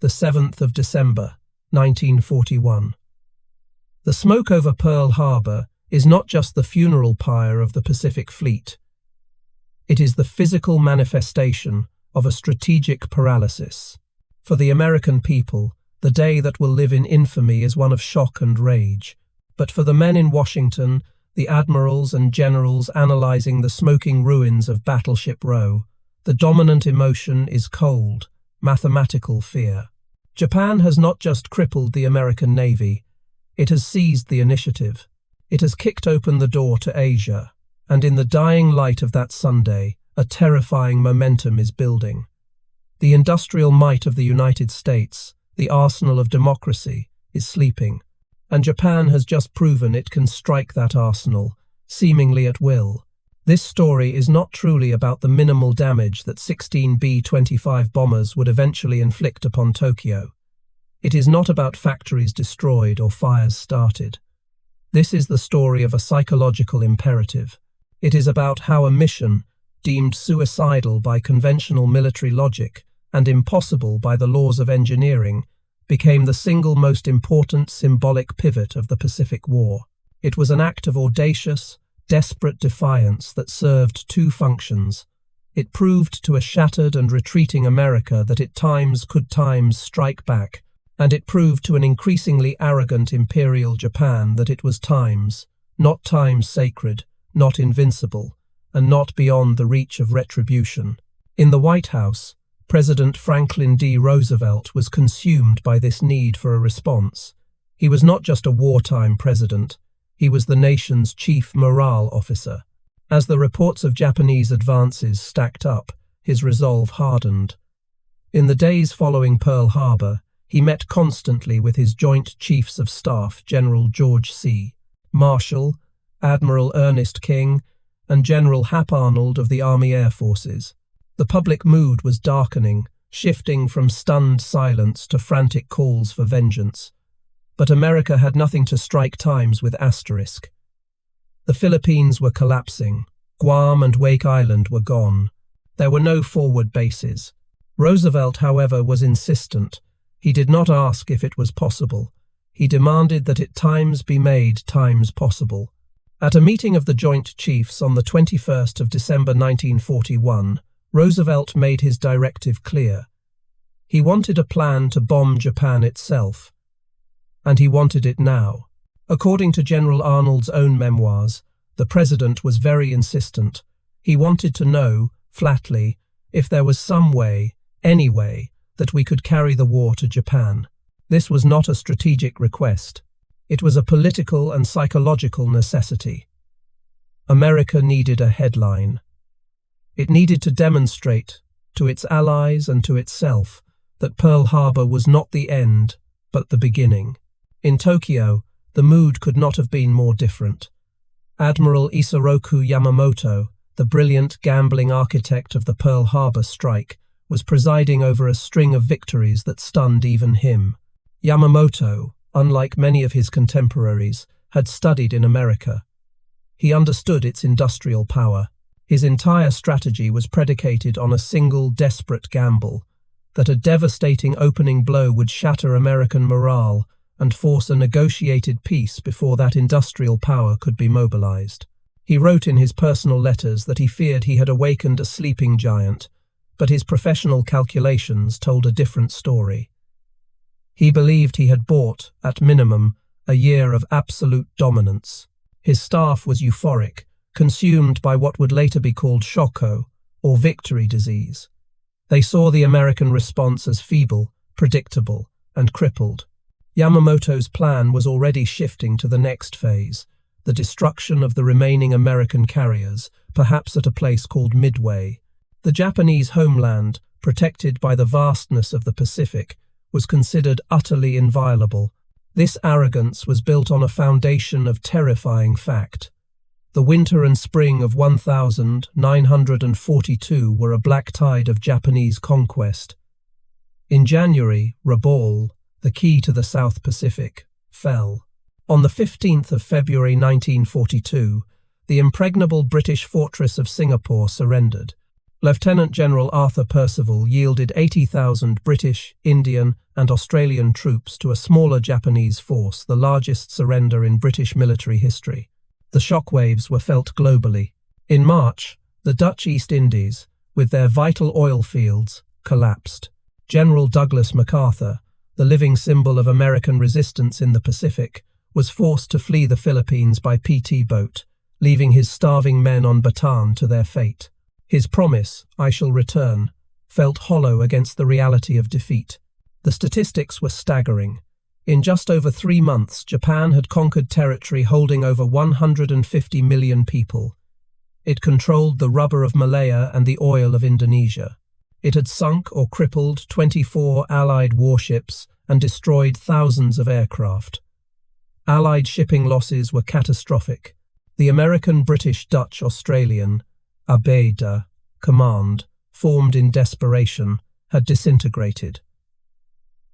the 7th of December, 1941. The smoke over Pearl Harbor is not just the funeral pyre of the Pacific Fleet. It is the physical manifestation of a strategic paralysis. For the American people, the day that will live in infamy is one of shock and rage. But for the men in Washington, the admirals and generals analyzing the smoking ruins of Battleship Row, the dominant emotion is cold, mathematical fear. Japan has not just crippled the American Navy, it has seized the initiative. It has kicked open the door to Asia, and in the dying light of that Sunday, a terrifying momentum is building. The industrial might of the United States, the arsenal of democracy, is sleeping, and Japan has just proven it can strike that arsenal, seemingly at will. This story is not truly about the minimal damage that 16 B-25 bombers would eventually inflict upon Tokyo. It is not about factories destroyed or fires started. This is the story of a psychological imperative. It is about how a mission, deemed suicidal by conventional military logic and impossible by the laws of engineering, became the single most important symbolic pivot of the Pacific War. It was an act of audacious, desperate defiance that served two functions. It proved to a shattered and retreating America that it could strike back, and it proved to an increasingly arrogant imperial Japan that it was not times sacred, not invincible, and not beyond the reach of retribution. In the White House, President Franklin D. Roosevelt was consumed by this need for a response. He was not just a wartime president, he was the nation's chief morale officer. As the reports of Japanese advances stacked up, his resolve hardened. In the days following Pearl Harbor, he met constantly with his Joint Chiefs of Staff, General George C. Marshall, Admiral Ernest King, and General Hap Arnold of the Army Air Forces. The public mood was darkening, shifting from stunned silence to frantic calls for vengeance. But America had nothing to strike times with asterisk. The Philippines were collapsing. Guam and Wake Island were gone. There were no forward bases. Roosevelt, however, was insistent. He did not ask if it was possible. He demanded that it times be made times possible. At a meeting of the Joint Chiefs on the 21st of December 1941, Roosevelt made his directive clear. He wanted a plan to bomb Japan itself. And he wanted it now. According to General Arnold's own memoirs, the president was very insistent. He wanted to know, flatly, if there was some way, any way, that we could carry the war to Japan. This was not a strategic request. It was a political and psychological necessity. America needed a headline. It needed to demonstrate, to its allies and to itself, that Pearl Harbor was not the end, but the beginning. In Tokyo, the mood could not have been more different. Admiral Isoroku Yamamoto, the brilliant gambling architect of the Pearl Harbor strike, was presiding over a string of victories that stunned even him. Yamamoto, unlike many of his contemporaries, had studied in America. He understood its industrial power. His entire strategy was predicated on a single desperate gamble, that a devastating opening blow would shatter American morale and force a negotiated peace before that industrial power could be mobilized. He wrote in his personal letters that he feared he had awakened a sleeping giant, but his professional calculations told a different story. He believed he had bought, at minimum, a year of absolute dominance. His staff was euphoric, consumed by what would later be called shoko, or victory disease. They saw the American response as feeble, predictable, and crippled. Yamamoto's plan was already shifting to the next phase, the destruction of the remaining American carriers, perhaps at a place called Midway. The Japanese homeland, protected by the vastness of the Pacific, was considered utterly inviolable. This arrogance was built on a foundation of terrifying fact. The winter and spring of 1942 were a black tide of Japanese conquest. In January, Rabaul, the key to the South Pacific, fell. On the 15th of February 1942, the impregnable British fortress of Singapore surrendered. Lieutenant General Arthur Percival yielded 80,000 British, Indian, and Australian troops to a smaller Japanese force, the largest surrender in British military history. The shockwaves were felt globally. In March, the Dutch East Indies, with their vital oil fields, collapsed. General Douglas MacArthur, the living symbol of American resistance in the Pacific, was forced to flee the Philippines by PT boat, leaving his starving men on Bataan to their fate. His promise, "I shall return," felt hollow against the reality of defeat. The statistics were staggering. In just over 3 months, Japan had conquered territory holding over 150 million people. It controlled the rubber of Malaya and the oil of Indonesia. It had sunk or crippled 24 Allied warships and destroyed thousands of aircraft. Allied shipping losses were catastrophic. The American, British, Dutch, Australian Abeda command, formed in desperation, had disintegrated.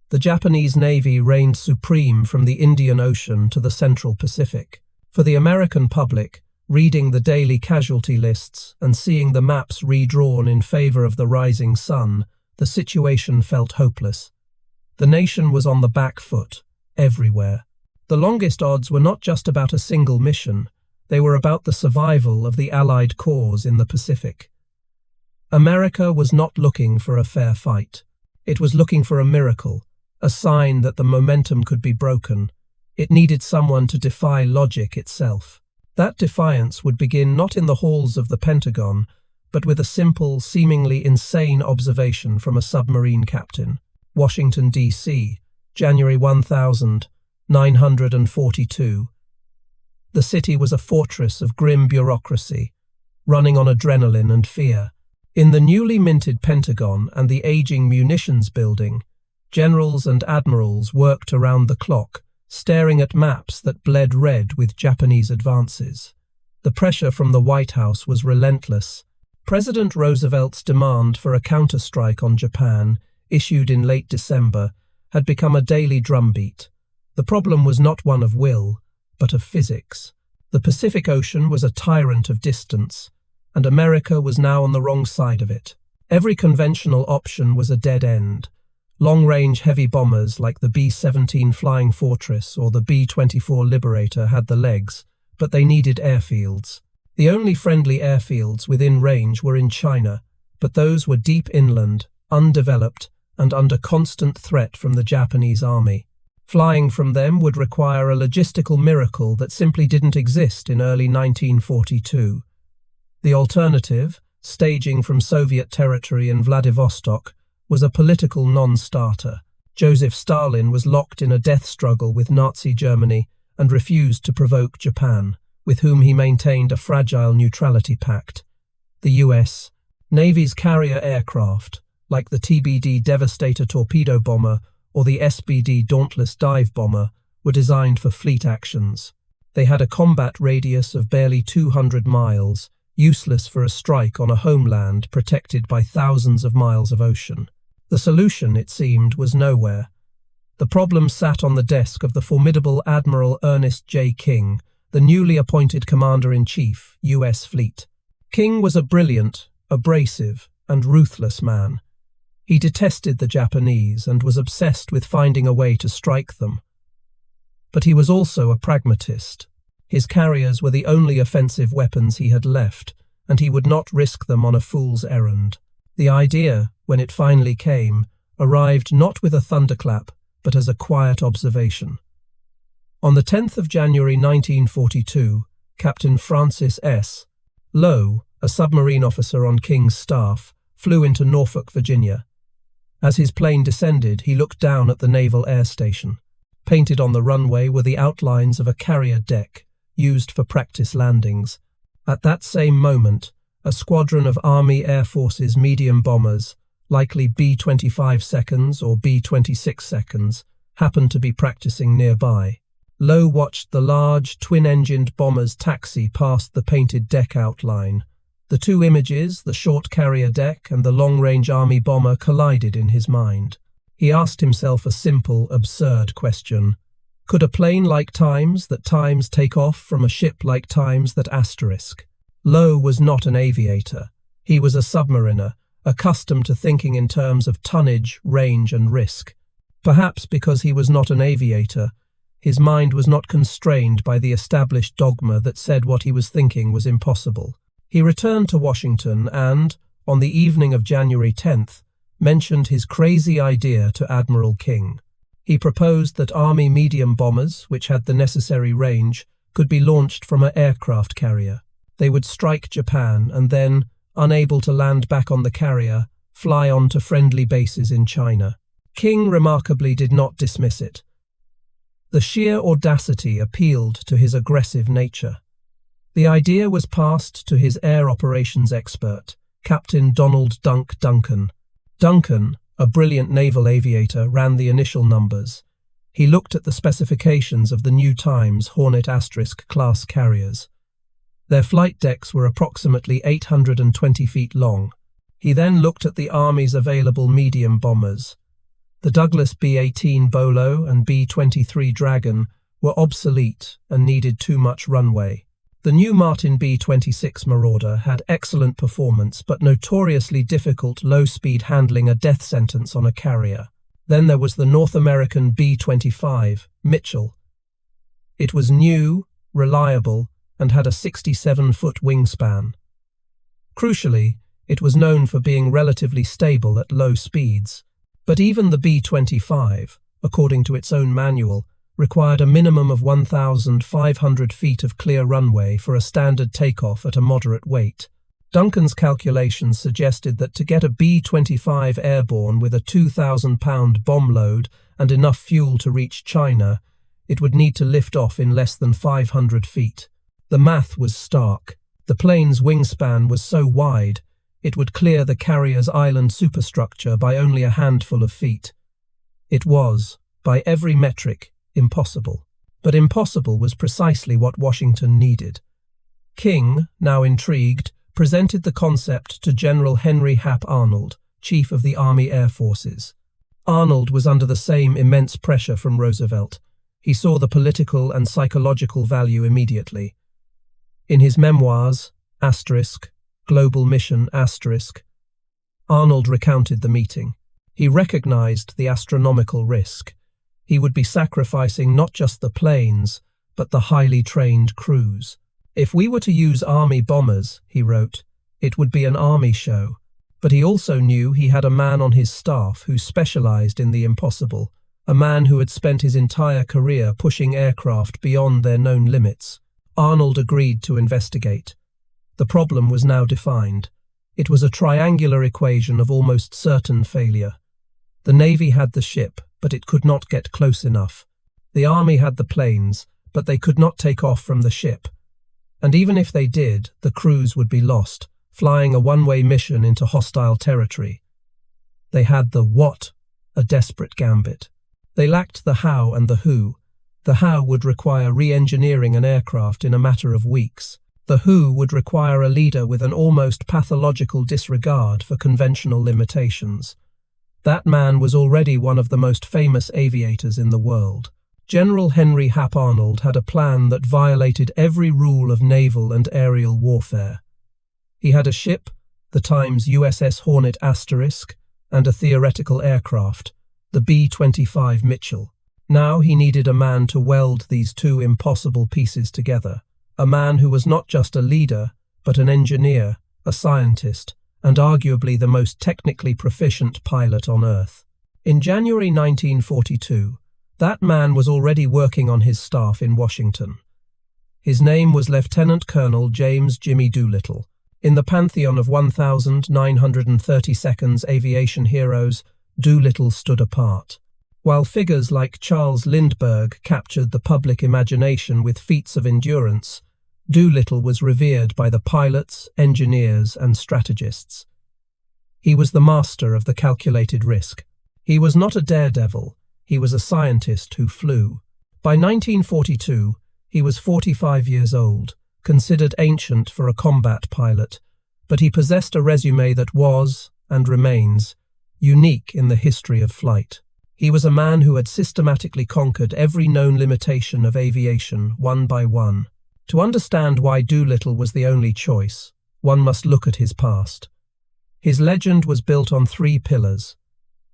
The Japanese Navy reigned supreme from the Indian Ocean to the Central Pacific. For the American public, reading the daily casualty lists and seeing the maps redrawn in favor of the rising sun, the situation felt hopeless. The nation was on the back foot, everywhere. The longest odds were not just about a single mission, they were about the survival of the Allied cause in the Pacific. America was not looking for a fair fight. It was looking for a miracle, a sign that the momentum could be broken. It needed someone to defy logic itself. That defiance would begin not in the halls of the Pentagon, but with a simple, seemingly insane observation from a submarine captain. Washington, D.C., January 1942. The city was a fortress of grim bureaucracy, running on adrenaline and fear. In the newly minted Pentagon and the aging munitions building, generals and admirals worked around the clock, staring at maps that bled red with Japanese advances. The pressure from the White House was relentless. President Roosevelt's demand for a counterstrike on Japan, issued in late December, had become a daily drumbeat. The problem was not one of will, but of physics. The Pacific Ocean was a tyrant of distance, and America was now on the wrong side of it. Every conventional option was a dead end. Long-range heavy bombers like the B-17 Flying Fortress or the B-24 Liberator had the legs, but they needed airfields. The only friendly airfields within range were in China, but those were deep inland, undeveloped, and under constant threat from the Japanese army. Flying from them would require a logistical miracle that simply didn't exist in early 1942. The alternative, staging from Soviet territory in Vladivostok, was a political non-starter. Joseph Stalin was locked in a death struggle with Nazi Germany and refused to provoke Japan, with whom he maintained a fragile neutrality pact. The U.S. Navy's carrier aircraft, like the TBD Devastator torpedo bomber or the SBD Dauntless dive bomber, were designed for fleet actions. They had a combat radius of barely 200 miles, useless for a strike on a homeland protected by thousands of miles of ocean. The solution, it seemed, was nowhere. The problem sat on the desk of the formidable Admiral Ernest J. King, the newly appointed Commander-in-Chief, U.S. Fleet. King was a brilliant, abrasive, and ruthless man. He detested the Japanese and was obsessed with finding a way to strike them. But he was also a pragmatist. His carriers were the only offensive weapons he had left, and he would not risk them on a fool's errand. The idea, when it finally came, arrived not with a thunderclap, but as a quiet observation. On the 10th of January 1942, Captain Francis S. Lowe, a submarine officer on King's staff, flew into Norfolk, Virginia. As his plane descended, he looked down at the Naval Air Station. Painted on the runway were the outlines of a carrier deck, used for practice landings. At that same moment, a squadron of Army Air Force's medium bombers, likely B-25 seconds or B-26 seconds, happened to be practicing nearby. Lowe watched the large, twin-engined bombers taxi past the painted deck outline. The two images, the short carrier deck and the long-range Army bomber, collided in his mind. He asked himself a simple, absurd question. Could a plane like Times that Times take off from a ship like Times that asterisk? Lowe was not an aviator. He was a submariner, accustomed to thinking in terms of tonnage, range, and risk. Perhaps because he was not an aviator, his mind was not constrained by the established dogma that said what he was thinking was impossible. He returned to Washington and, on the evening of January 10th, mentioned his crazy idea to Admiral King. He proposed that Army medium bombers, which had the necessary range, could be launched from an aircraft carrier. They would strike Japan and then, unable to land back on the carrier, fly on to friendly bases in China. King remarkably did not dismiss it. The sheer audacity appealed to his aggressive nature. The idea was passed to his air operations expert, Captain Donald Dunk Duncan. Duncan, a brilliant naval aviator, ran the initial numbers. He looked at the specifications of the new Times Hornet * class carriers. Their flight decks were approximately 820 feet long. He then looked at the Army's available medium bombers. The Douglas B-18 Bolo and B-23 Dragon were obsolete and needed too much runway. The new Martin B-26 Marauder had excellent performance but notoriously difficult low-speed handling, a death sentence on a carrier. Then there was the North American B-25 Mitchell. It was new, reliable, and had a 67-foot wingspan. Crucially, it was known for being relatively stable at low speeds. But even the B-25, according to its own manual, required a minimum of 1,500 feet of clear runway for a standard takeoff at a moderate weight. Duncan's calculations suggested that to get a B-25 airborne with a 2,000-pound bomb load and enough fuel to reach China, it would need to lift off in less than 500 feet. The math was stark. The plane's wingspan was so wide, it would clear the carrier's island superstructure by only a handful of feet. It was, by every metric, impossible. But impossible was precisely what Washington needed. King, now intrigued, presented the concept to General Henry Hap Arnold, Chief of the Army Air Forces. Arnold was under the same immense pressure from Roosevelt. He saw the political and psychological value immediately. In his memoirs, Global Mission *, Arnold recounted the meeting. He recognized the astronomical risk. He would be sacrificing not just the planes, but the highly trained crews. If we were to use Army bombers, he wrote, it would be an Army show. But he also knew he had a man on his staff who specialized in the impossible, a man who had spent his entire career pushing aircraft beyond their known limits. Arnold agreed to investigate. The problem was now defined. It was a triangular equation of almost certain failure. The Navy had the ship, but it could not get close enough. The Army had the planes, but they could not take off from the ship. And even if they did, the crews would be lost, flying a one-way mission into hostile territory. They had the what, a desperate gambit. They lacked the how and the who. The how would require re-engineering an aircraft in a matter of weeks. The who would require a leader with an almost pathological disregard for conventional limitations. That man was already one of the most famous aviators in the world. General Henry Hap Arnold had a plan that violated every rule of naval and aerial warfare. He had a ship, the Times USS Hornet *, and a theoretical aircraft, the B-25 Mitchell. Now he needed a man to weld these two impossible pieces together. A man who was not just a leader, but an engineer, a scientist, and arguably the most technically proficient pilot on Earth. In January 1942, that man was already working on his staff in Washington. His name was Lieutenant Colonel James "Jimmy" Doolittle. In the pantheon of 1,932nd's aviation heroes, Doolittle stood apart. While figures like Charles Lindbergh captured the public imagination with feats of endurance, Doolittle was revered by the pilots, engineers, and strategists. He was the master of the calculated risk. He was not a daredevil, he was a scientist who flew. By 1942, he was 45 years old, considered ancient for a combat pilot, but he possessed a resume that was, and remains, unique in the history of flight. He was a man who had systematically conquered every known limitation of aviation, one by one. To understand why Doolittle was the only choice, one must look at his past. His legend was built on three pillars.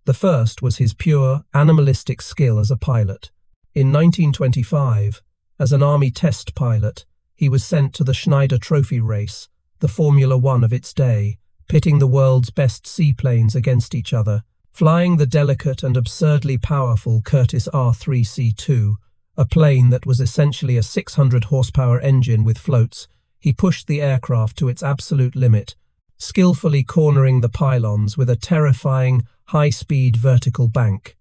The first was his pure, animalistic skill as a pilot. In 1925, as an Army test pilot, he was sent to the Schneider Trophy race, the Formula One of its day, pitting the world's best seaplanes against each other. Flying the delicate and absurdly powerful Curtiss R3C2, a plane that was essentially a 600-horsepower engine with floats, he pushed the aircraft to its absolute limit, skillfully cornering the pylons with a terrifying, high-speed vertical bank.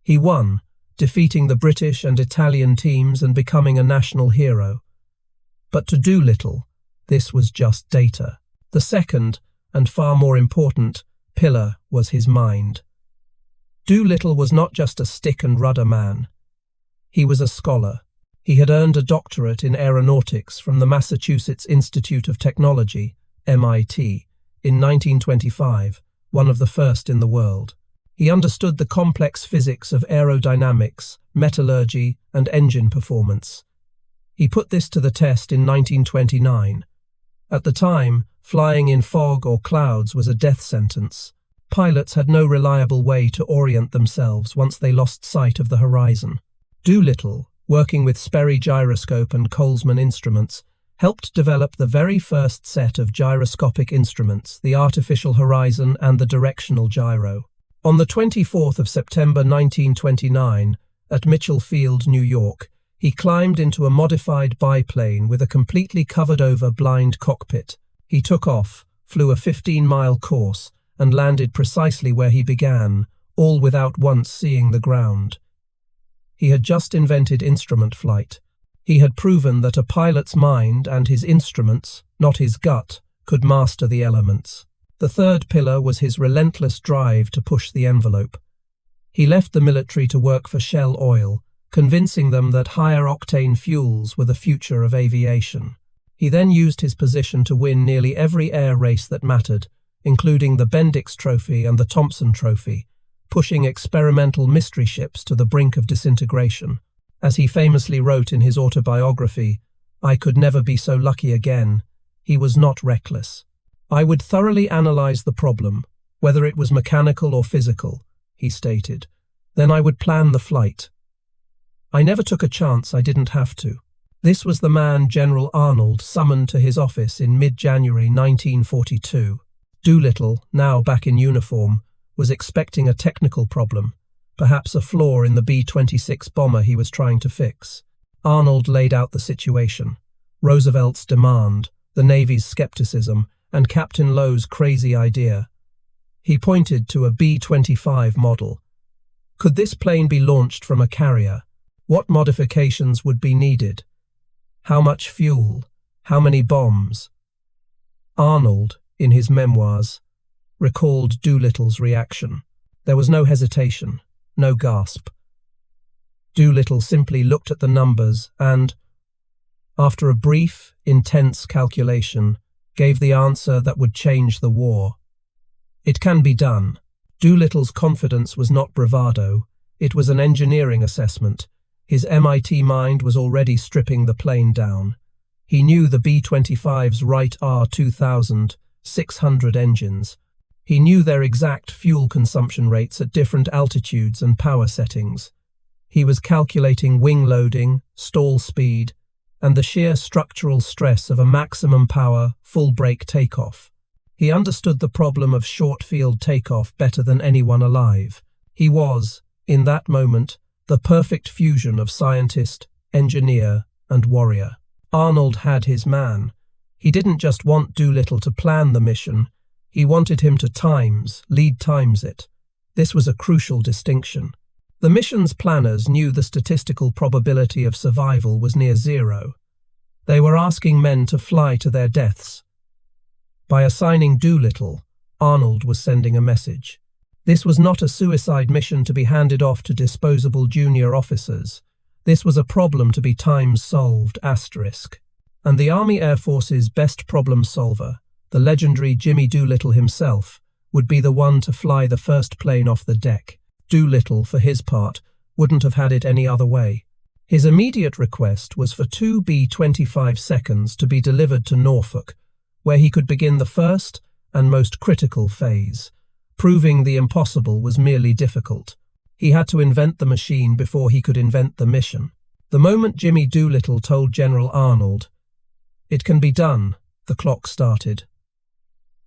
He won, defeating the British and Italian teams and becoming a national hero. But to Doolittle, this was just data. The second, and far more important, pillar was his mind. Doolittle was not just a stick and rudder man. He was a scholar. He had earned a doctorate in aeronautics from the Massachusetts Institute of Technology, MIT, in 1925, one of the first in the world. He understood the complex physics of aerodynamics, metallurgy, and engine performance. He put this to the test in 1929. At the time, flying in fog or clouds was a death sentence. Pilots had no reliable way to orient themselves once they lost sight of the horizon. Doolittle, working with Sperry gyroscope and Colesman instruments, helped develop the very first set of gyroscopic instruments, the artificial horizon and the directional gyro. On the 24th of September 1929, at Mitchell Field, New York, he climbed into a modified biplane with a completely covered-over blind cockpit. He took off, flew a 15-mile course, and landed precisely where he began, all without once seeing the ground. He had just invented instrument flight. He had proven that a pilot's mind and his instruments, not his gut, could master the elements. The third pillar was his relentless drive to push the envelope. He left the military to work for Shell Oil, convincing them that higher-octane fuels were the future of aviation. He then used his position to win nearly every air race that mattered, including the Bendix Trophy and the Thompson Trophy, pushing experimental mystery ships to the brink of disintegration. As he famously wrote in his autobiography, "I could never be so lucky again," he was not reckless. "I would thoroughly analyze the problem, whether it was mechanical or physical," he stated. "Then I would plan the flight. I never took a chance I didn't have to." This was the man General Arnold summoned to his office in mid-January 1942. Doolittle, now back in uniform, was expecting a technical problem, perhaps a flaw in the B-26 bomber he was trying to fix. Arnold laid out the situation: Roosevelt's demand, the Navy's skepticism, and Captain Lowe's crazy idea. He pointed to a B-25 model. Could this plane be launched from a carrier? What modifications would be needed? How much fuel? How many bombs? Arnold, in his memoirs, recalled Doolittle's reaction. There was no hesitation, no gasp. Doolittle simply looked at the numbers and, after a brief, intense calculation, gave the answer that would change the war. It can be done. Doolittle's confidence was not bravado, it was an engineering assessment. His MIT mind was already stripping the plane down. He knew the B-25's Wright R2000 600 engines. He knew their exact fuel consumption rates at different altitudes and power settings. He was calculating wing loading, stall speed, and the sheer structural stress of a maximum power, full-brake takeoff. He understood the problem of short-field takeoff better than anyone alive. He was, in that moment, the perfect fusion of scientist, engineer, and warrior. Arnold had his man. He didn't just want Doolittle to plan the mission, he wanted him to lead times it. This was a crucial distinction. The mission's planners knew the statistical probability of survival was near zero. They were asking men to fly to their deaths. By assigning Doolittle, Arnold was sending a message. This was not a suicide mission to be handed off to disposable junior officers. This was a problem to be solved, asterisk. And the Army Air Force's best problem solver, the legendary Jimmy Doolittle himself, would be the one to fly the first plane off the deck. Doolittle, for his part, wouldn't have had it any other way. His immediate request was for 2 B-25 seconds to be delivered to Norfolk, where he could begin the first and most critical phase. Proving the impossible was merely difficult. He had to invent the machine before he could invent the mission. The moment Jimmy Doolittle told General Arnold, "It can be done," the clock started.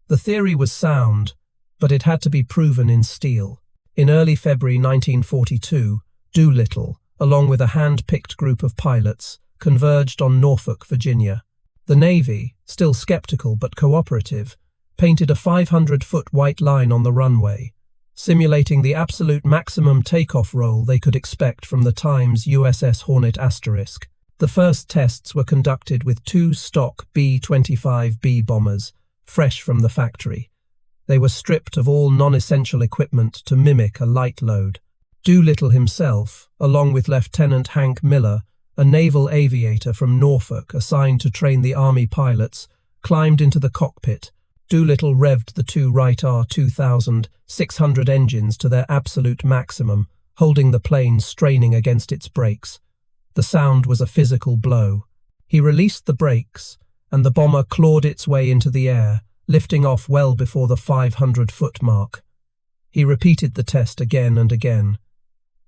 The theory was sound, but it had to be proven in steel. In early February 1942, Doolittle, along with a hand-picked group of pilots, converged on Norfolk, Virginia. The Navy, still skeptical but cooperative, painted a 500-foot white line on the runway, simulating the absolute maximum takeoff roll they could expect from the Times USS Hornet *. The first tests were conducted with 2 stock B-25B bombers, fresh from the factory. They were stripped of all non-essential equipment to mimic a light load. Doolittle himself, along with Lieutenant Hank Miller, a naval aviator from Norfolk assigned to train the Army pilots, climbed into the cockpit. Doolittle revved the 2 Wright R2600 engines to their absolute maximum, holding the plane straining against its brakes. The sound was a physical blow. He released the brakes, and the bomber clawed its way into the air, lifting off well before the 500-foot mark. He repeated the test again and again.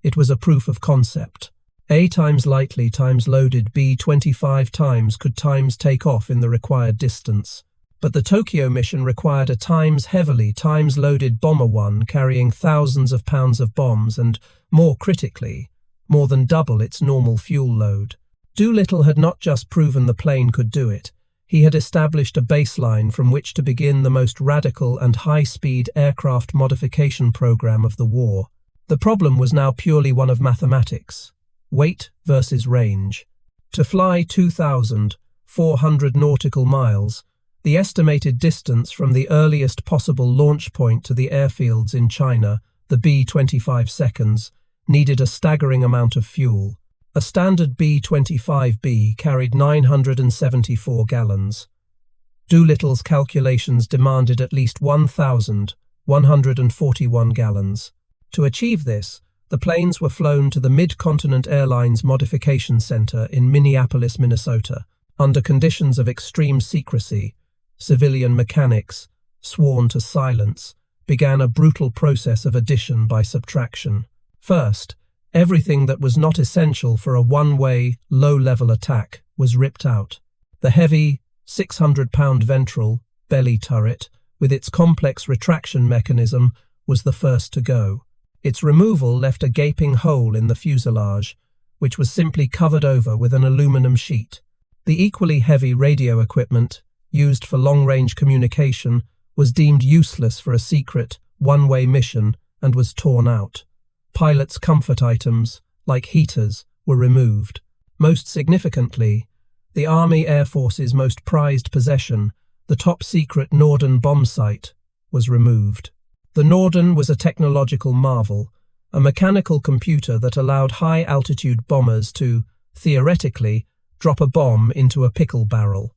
It was a proof of concept. A times lightly times loaded B-25 times could times take off in the required distance. But the Tokyo mission required a times heavily times loaded Bomber 1 carrying thousands of pounds of bombs and, more critically, more than double its normal fuel load. Doolittle had not just proven the plane could do it, he had established a baseline from which to begin the most radical and high-speed aircraft modification program of the war. The problem was now purely one of mathematics: weight versus range. To fly 2,400 nautical miles, the estimated distance from the earliest possible launch point to the airfields in China, the B-25 seconds, needed a staggering amount of fuel. A standard B-25B carried 974 gallons. Doolittle's calculations demanded at least 1,141 gallons. To achieve this, the planes were flown to the Mid-Continent Airlines Modification Center in Minneapolis, Minnesota, under conditions of extreme secrecy. Civilian mechanics, sworn to silence, began a brutal process of addition by subtraction. First, everything that was not essential for a one-way, low-level attack was ripped out. The heavy, 600-pound ventral, belly turret, with its complex retraction mechanism, was the first to go. Its removal left a gaping hole in the fuselage, which was simply covered over with an aluminum sheet. The equally heavy radio equipment, used for long-range communication, was deemed useless for a secret, one-way mission and was torn out. Pilots' comfort items, like heaters, were removed. Most significantly, the Army Air Force's most prized possession, the top-secret Norden bomb sight, was removed. The Norden was a technological marvel, a mechanical computer that allowed high-altitude bombers to, theoretically, drop a bomb into a pickle barrel.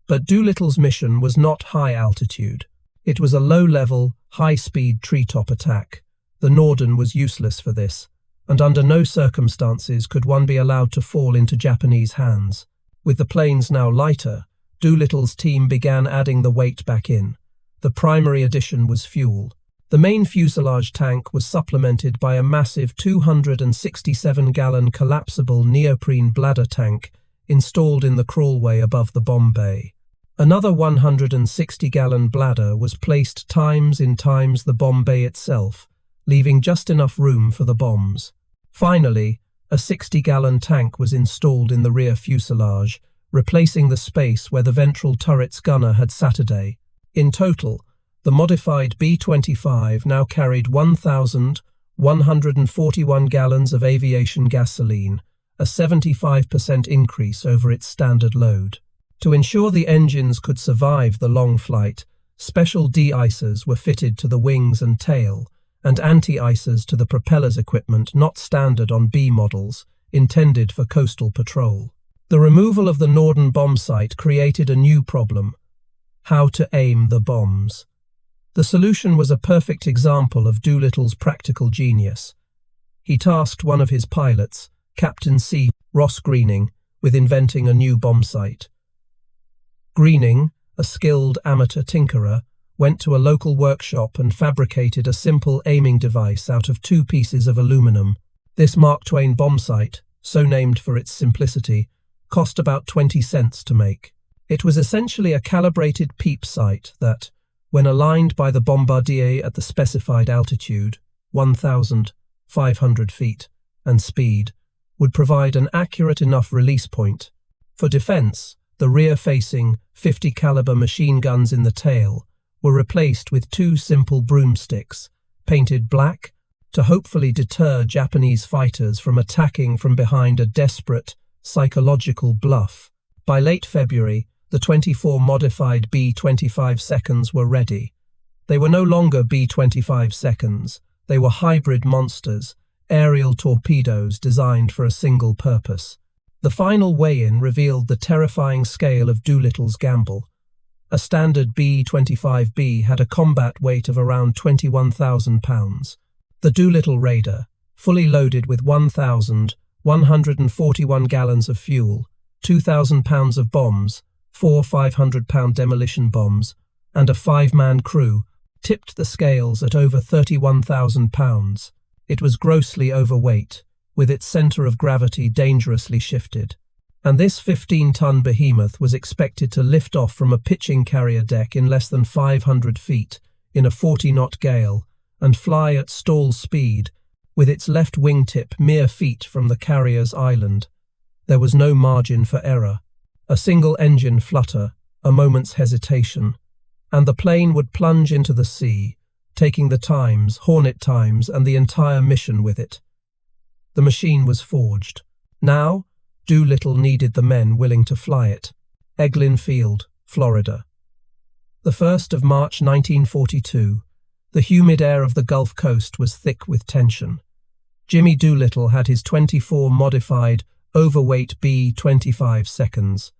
But Doolittle's mission was not high altitude. It was a low-level, high-speed treetop attack. The Norden was useless for this, and under no circumstances could one be allowed to fall into Japanese hands. With the planes now lighter, Doolittle's team began adding the weight back in. The primary addition was fuel. The main fuselage tank was supplemented by a massive 267-gallon collapsible neoprene bladder tank installed in the crawlway above the bomb bay. Another 160-gallon bladder was placed times in times the bomb bay itself, leaving just enough room for the bombs. Finally, a 60-gallon tank was installed in the rear fuselage, replacing the space where the ventral turret's gunner had sat. In total, the modified B-25 now carried 1,141 gallons of aviation gasoline, a 75% increase over its standard load. To ensure the engines could survive the long flight, special de-icers were fitted to the wings and tail, and anti-icers to the propellers equipment not standard on B models, intended for coastal patrol. The removal of the Norden bomb sight created a new problem: how to aim the bombs. The solution was a perfect example of Doolittle's practical genius. He tasked one of his pilots, Captain C. Ross Greening, with inventing a new bomb sight. Greening, a skilled amateur tinkerer, went to a local workshop and fabricated a simple aiming device out of 2 pieces of aluminum. This Mark Twain bomb sight, so named for its simplicity, cost about 20 cents to make. It was essentially a calibrated peep sight that, when aligned by the bombardier at the specified altitude, 1,500 feet, and speed, would provide an accurate enough release point. For defense, the rear-facing 50 caliber machine guns in the tail were replaced with 2 simple broomsticks, painted black, to hopefully deter Japanese fighters from attacking from behind a desperate, psychological bluff. By late February, the 24 modified B-25 seconds were ready. They were no longer B-25 seconds, they were hybrid monsters, aerial torpedoes designed for a single purpose. The final weigh-in revealed the terrifying scale of Doolittle's gamble. A standard B-25B had a combat weight of around 21,000 pounds. The Doolittle Raider, fully loaded with 1,141 gallons of fuel, 2,000 pounds of bombs, 4 500-pound demolition bombs, and a 5-man crew, tipped the scales at over 31,000 pounds. It was grossly overweight, with its centre of gravity dangerously shifted. And this 15-ton behemoth was expected to lift off from a pitching carrier deck in less than 500 feet, in a 40-knot gale, and fly at stall speed, with its left wingtip mere feet from the carrier's island. There was no margin for error. A single engine flutter, a moment's hesitation, and the plane would plunge into the sea, taking the Times, Hornet Times, and the entire mission with it. The machine was forged. Now, Doolittle needed the men willing to fly it. Eglin Field, Florida. The 1st of March 1942, the humid air of the Gulf Coast was thick with tension. Jimmy Doolittle had his 24 modified, overweight B-25 seconds.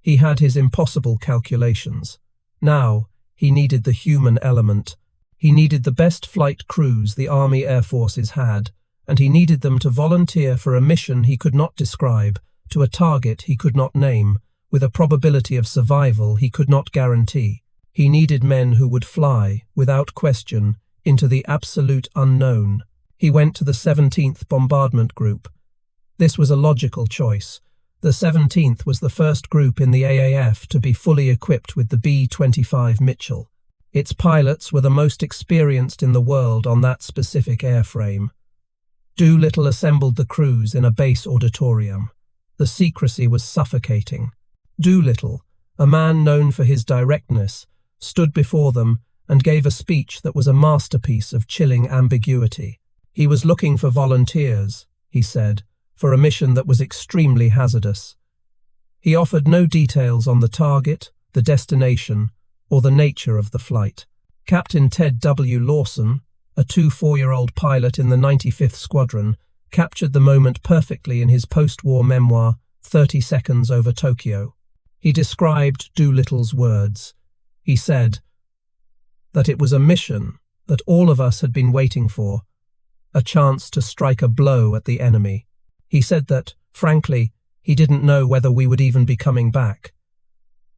He had his impossible calculations. Now, he needed the human element. He needed the best flight crews the Army Air Forces had, and he needed them to volunteer for a mission he could not describe, to a target he could not name, with a probability of survival he could not guarantee. He needed men who would fly, without question, into the absolute unknown. He went to the 17th Bombardment Group. This was a logical choice. The 17th was the first group in the AAF to be fully equipped with the B-25 Mitchell. Its pilots were the most experienced in the world on that specific airframe. Doolittle assembled the crews in a base auditorium. The secrecy was suffocating. Doolittle, a man known for his directness, stood before them and gave a speech that was a masterpiece of chilling ambiguity. He was looking for volunteers, he said, for a mission that was extremely hazardous. He offered no details on the target, the destination, or the nature of the flight. Captain Ted W. Lawson, a 4-year-old pilot in the 95th Squadron, captured the moment perfectly in his post-war memoir, 30 Seconds Over Tokyo. He described Doolittle's words. He said that it was a mission that all of us had been waiting for, a chance to strike a blow at the enemy. He said that, frankly, he didn't know whether we would even be coming back.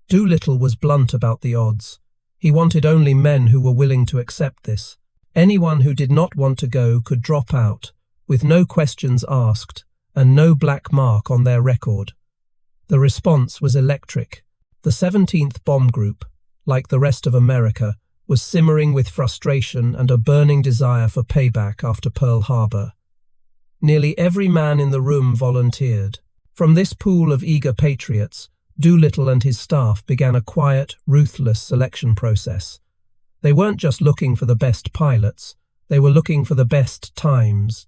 Doolittle was blunt about the odds. He wanted only men who were willing to accept this. Anyone who did not want to go could drop out, with no questions asked, and no black mark on their record. The response was electric. The 17th Bomb Group, like the rest of America, was simmering with frustration and a burning desire for payback after Pearl Harbor. Nearly every man in the room volunteered. From this pool of eager patriots, Doolittle and his staff began a quiet, ruthless selection process. They weren't just looking for the best pilots, they were looking for the best teams.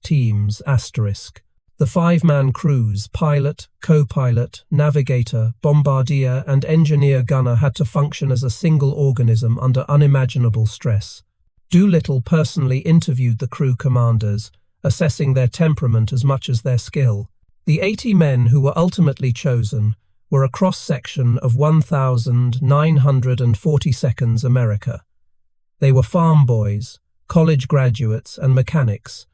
The 5-man crews, pilot, co-pilot, navigator, bombardier, and engineer-gunner had to function as a single organism under unimaginable stress. Doolittle personally interviewed the crew commanders, assessing their temperament as much as their skill. The 80 men who were ultimately chosen were a cross-section of 1,942 America. They were farm boys, college graduates, and mechanics,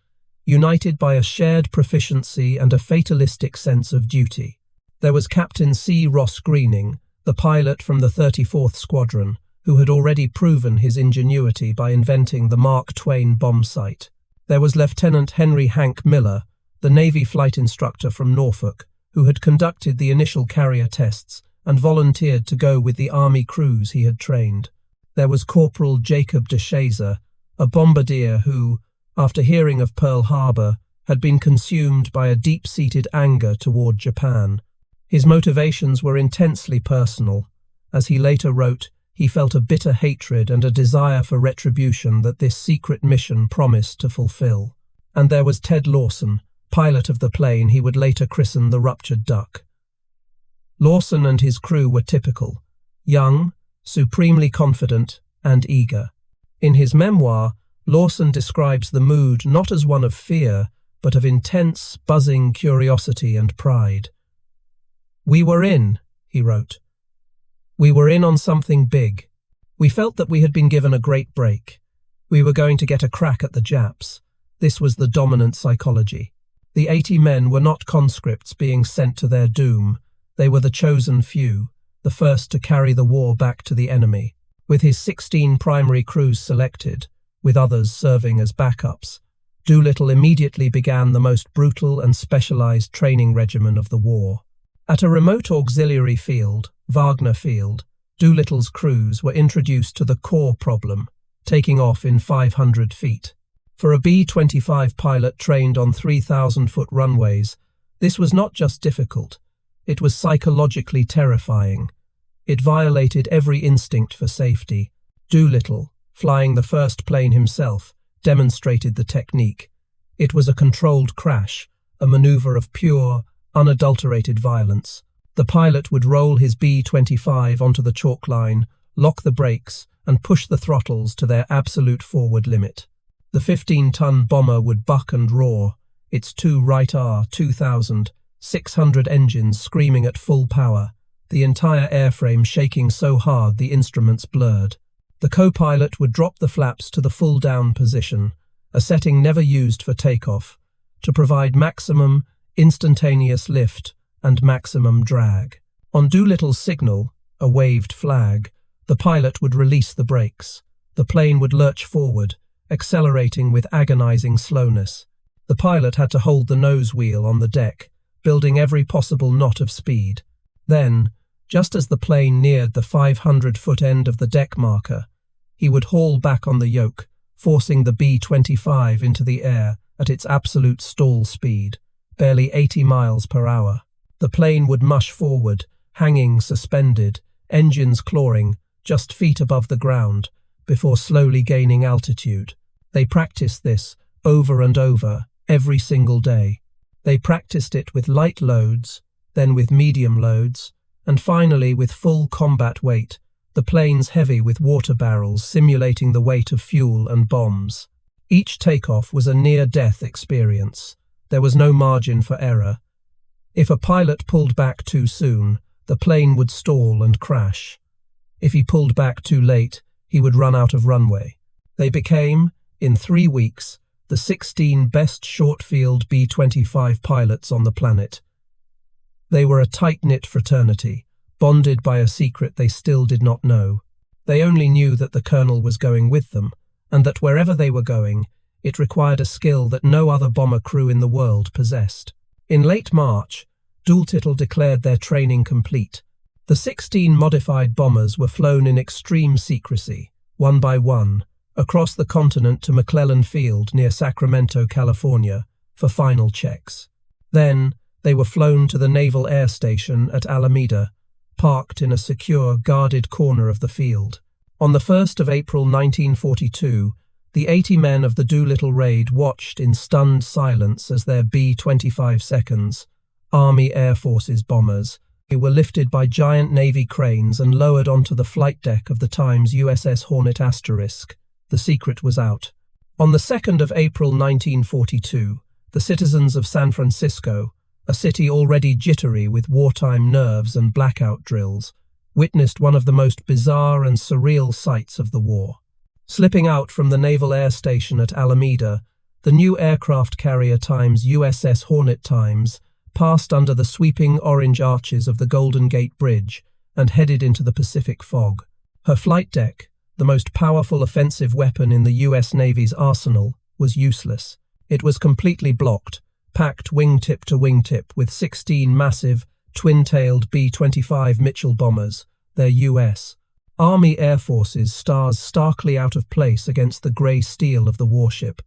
united by a shared proficiency and a fatalistic sense of duty. There was Captain C. Ross Greening, the pilot from the 34th Squadron, who had already proven his ingenuity by inventing the Mark Twain bomb sight. There was Lieutenant Henry Hank Miller, the Navy flight instructor from Norfolk, who had conducted the initial carrier tests and volunteered to go with the Army crews he had trained. There was Corporal Jacob de Shazer, a bombardier who, after hearing of Pearl Harbor, had been consumed by a deep-seated anger toward Japan. His motivations were intensely personal. As he later wrote, he felt a bitter hatred and a desire for retribution that this secret mission promised to fulfill. And there was Ted Lawson, pilot of the plane he would later christen the Ruptured Duck. Lawson and his crew were typical: young, supremely confident, and eager. In his memoir, Lawson describes the mood not as one of fear, but of intense, buzzing curiosity and pride. "We were in," he wrote. "We were in on something big. We felt that we had been given a great break. We were going to get a crack at the Japs." This was the dominant psychology. The 80 men were not conscripts being sent to their doom. They were the chosen few, the first to carry the war back to the enemy. With his 16 primary crews selected, with others serving as backups, Doolittle immediately began the most brutal and specialized training regimen of the war. At a remote auxiliary field, Wagner Field, Doolittle's crews were introduced to the core problem, taking off in 500 feet. For a B-25 pilot trained on 3,000-foot runways, this was not just difficult, it was psychologically terrifying. It violated every instinct for safety. Doolittle, flying the first plane himself, demonstrated the technique. It was a controlled crash, a maneuver of pure, unadulterated violence. The pilot would roll his B-25 onto the chalk line, lock the brakes, and push the throttles to their absolute forward limit. The 15-ton bomber would buck and roar, its two Wright R-2600 engines screaming at full power, the entire airframe shaking so hard the instruments blurred. The co-pilot would drop the flaps to the full-down position, a setting never used for takeoff, to provide maximum, instantaneous lift and maximum drag. On Doolittle's signal, a waved flag, the pilot would release the brakes. The plane would lurch forward, accelerating with agonizing slowness. The pilot had to hold the nose wheel on the deck, building every possible knot of speed. Then, just as the plane neared the 500-foot end of the deck marker, he would haul back on the yoke, forcing the B-25 into the air at its absolute stall speed, barely 80 miles per hour. The plane would mush forward, hanging suspended, engines clawing, just feet above the ground, before slowly gaining altitude. They practiced this over and over, every single day. They practiced it with light loads, then with medium loads, and finally with full combat weight, the planes heavy with water barrels simulating the weight of fuel and bombs. Each takeoff was a near-death experience. There was no margin for error. If a pilot pulled back too soon, the plane would stall and crash. If he pulled back too late, he would run out of runway. They became, in 3 weeks, the 16 best short-field B-25 pilots on the planet. They were a tight-knit fraternity, bonded by a secret they still did not know. They only knew that the colonel was going with them, and that wherever they were going, it required a skill that no other bomber crew in the world possessed. In late March, Doolittle declared their training complete. The 16 modified bombers were flown in extreme secrecy, one by one, across the continent to McClellan Field near Sacramento, California, for final checks. Then, they were flown to the Naval Air Station at Alameda, parked in a secure, guarded corner of the field. On the 1st of April 1942, the 80 men of the Doolittle Raid watched in stunned silence as their B-25 seconds, Army Air Forces bombers, were lifted by giant Navy cranes and lowered onto the flight deck of the Times USS Hornet ***. The secret was out. On the 2nd of April 1942, the citizens of San Francisco, a city already jittery with wartime nerves and blackout drills, witnessed one of the most bizarre and surreal sights of the war. Slipping out from the Naval Air Station at Alameda, the new aircraft carrier Times USS Hornet passed under the sweeping orange arches of the Golden Gate Bridge and headed into the Pacific fog. Her flight deck, the most powerful offensive weapon in the US Navy's arsenal, was useless. It was completely blocked, packed wingtip to wingtip with 16 massive, twin-tailed B-25 Mitchell bombers, their US Army Air Force's stars starkly out of place against the grey steel of the warship.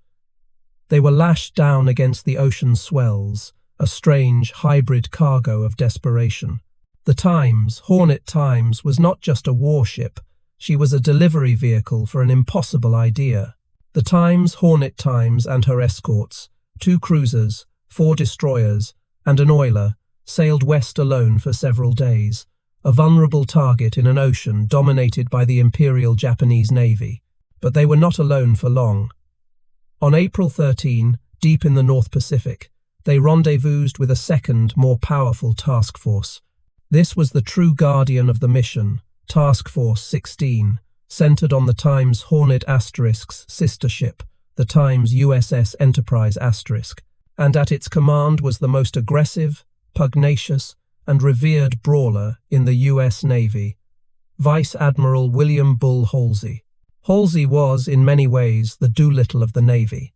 They were lashed down against the ocean swells, a strange hybrid cargo of desperation. The Times, Hornet Times, was not just a warship, she was a delivery vehicle for an impossible idea. The Times, Hornet Times and her escorts, 2 cruisers, 4 destroyers, and an oiler, sailed west alone for several days, a vulnerable target in an ocean dominated by the Imperial Japanese Navy. But they were not alone for long. On April 13, deep in the North Pacific, they rendezvoused with a second, more powerful task force. This was the true guardian of the mission, Task Force 16, centered on the Times Hornet Asterisks sister ship, the Times USS Enterprise Asterisk, and at its command was the most aggressive, pugnacious, and revered brawler in the US Navy, Vice Admiral William Bull Halsey. Halsey was, in many ways, the Doolittle of the Navy.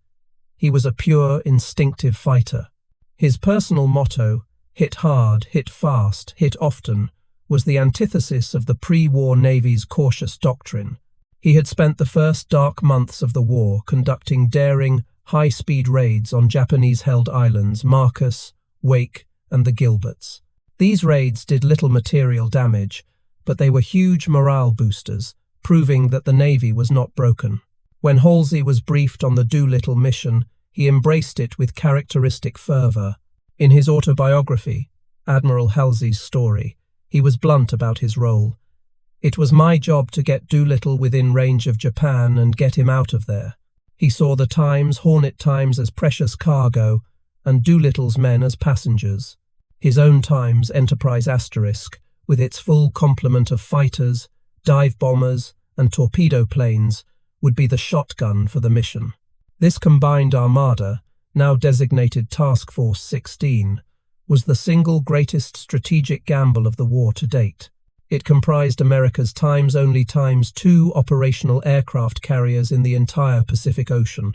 He was a pure, instinctive fighter. His personal motto, hit hard, hit fast, hit often, was the antithesis of the pre-war Navy's cautious doctrine. He had spent the first dark months of the war conducting daring, high-speed raids on Japanese-held islands Marcus, Wake, and the Gilberts. These raids did little material damage, but they were huge morale boosters, proving that the Navy was not broken. When Halsey was briefed on the Doolittle mission, he embraced it with characteristic fervor. In his autobiography, Admiral Halsey's Story, he was blunt about his role. It was my job to get Doolittle within range of Japan and get him out of there. He saw the Times, Hornet Times as precious cargo, and Doolittle's men as passengers. His own Times Enterprise Asterisk, with its full complement of fighters, dive bombers, and torpedo planes, would be the shotgun for the mission. This combined armada, now designated Task Force 16, was the single greatest strategic gamble of the war to date. It comprised America's Times-only Times-2 operational aircraft carriers in the entire Pacific Ocean.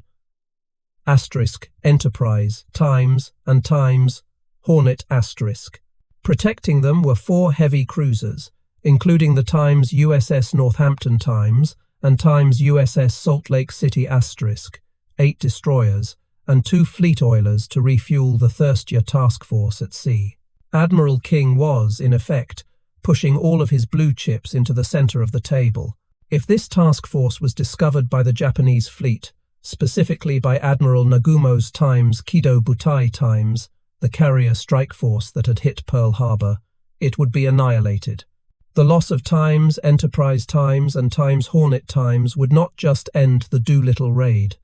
Asterisk, Enterprise, Times, and Times, Hornet Asterisk. Protecting them were 4 heavy cruisers, including the Times USS Northampton Times and Times USS Salt Lake City Asterisk, 8 destroyers, and 2 fleet oilers to refuel the thirstier task force at sea. Admiral King was, in effect, pushing all of his blue chips into the center of the table. If this task force was discovered by the Japanese fleet, specifically by Admiral Nagumo's Times Kido Butai Times, the carrier strike force that had hit Pearl Harbor, it would be annihilated. The loss of Times, Enterprise Times, and Times Hornet Times would not just end the Doolittle Raid.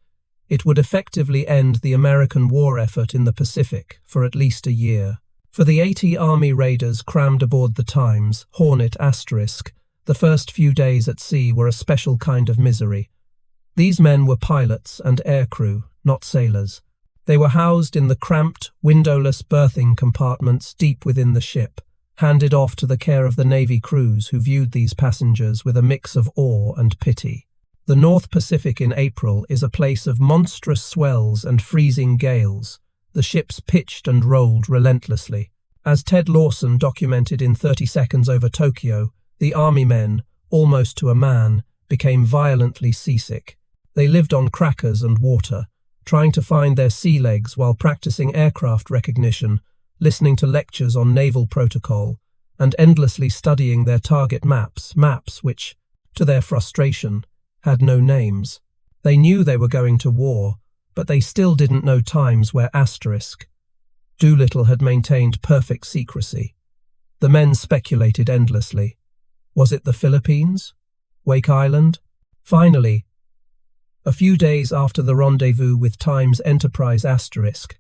It would effectively end the American war effort in the Pacific for at least a year. For the 80 Army raiders crammed aboard the Times, Hornet Asterisk, the first few days at sea were a special kind of misery. These men were pilots and aircrew, not sailors. They were housed in the cramped, windowless berthing compartments deep within the ship, handed off to the care of the Navy crews who viewed these passengers with a mix of awe and pity. The North Pacific in April is a place of monstrous swells and freezing gales. The ships pitched and rolled relentlessly. As Ted Lawson documented in 30 Seconds Over Tokyo, the Army men, almost to a man, became violently seasick. They lived on crackers and water, trying to find their sea legs while practicing aircraft recognition, listening to lectures on naval protocol, and endlessly studying their target maps which, to their frustration, had no names. They knew they were going to war, but they still didn't know times where asterisk. Doolittle had maintained perfect secrecy. The men speculated endlessly. Was it the Philippines? Wake Island? Finally, a few days after the rendezvous with Times Enterprise Asterisk,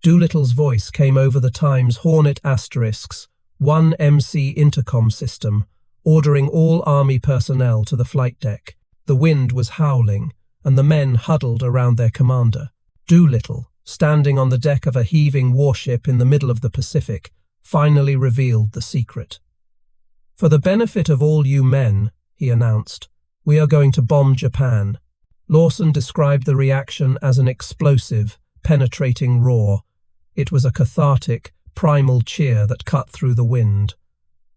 Doolittle's voice came over the Times Hornet Asterisk's 1MC intercom system, ordering all Army personnel to the flight deck. The wind was howling, and the men huddled around their commander. Doolittle, standing on the deck of a heaving warship in the middle of the Pacific, finally revealed the secret. For the benefit of all you men, he announced. "We are going to bomb Japan." Lawson described the reaction as an explosive, penetrating roar. It was a cathartic, primal cheer that cut through the wind.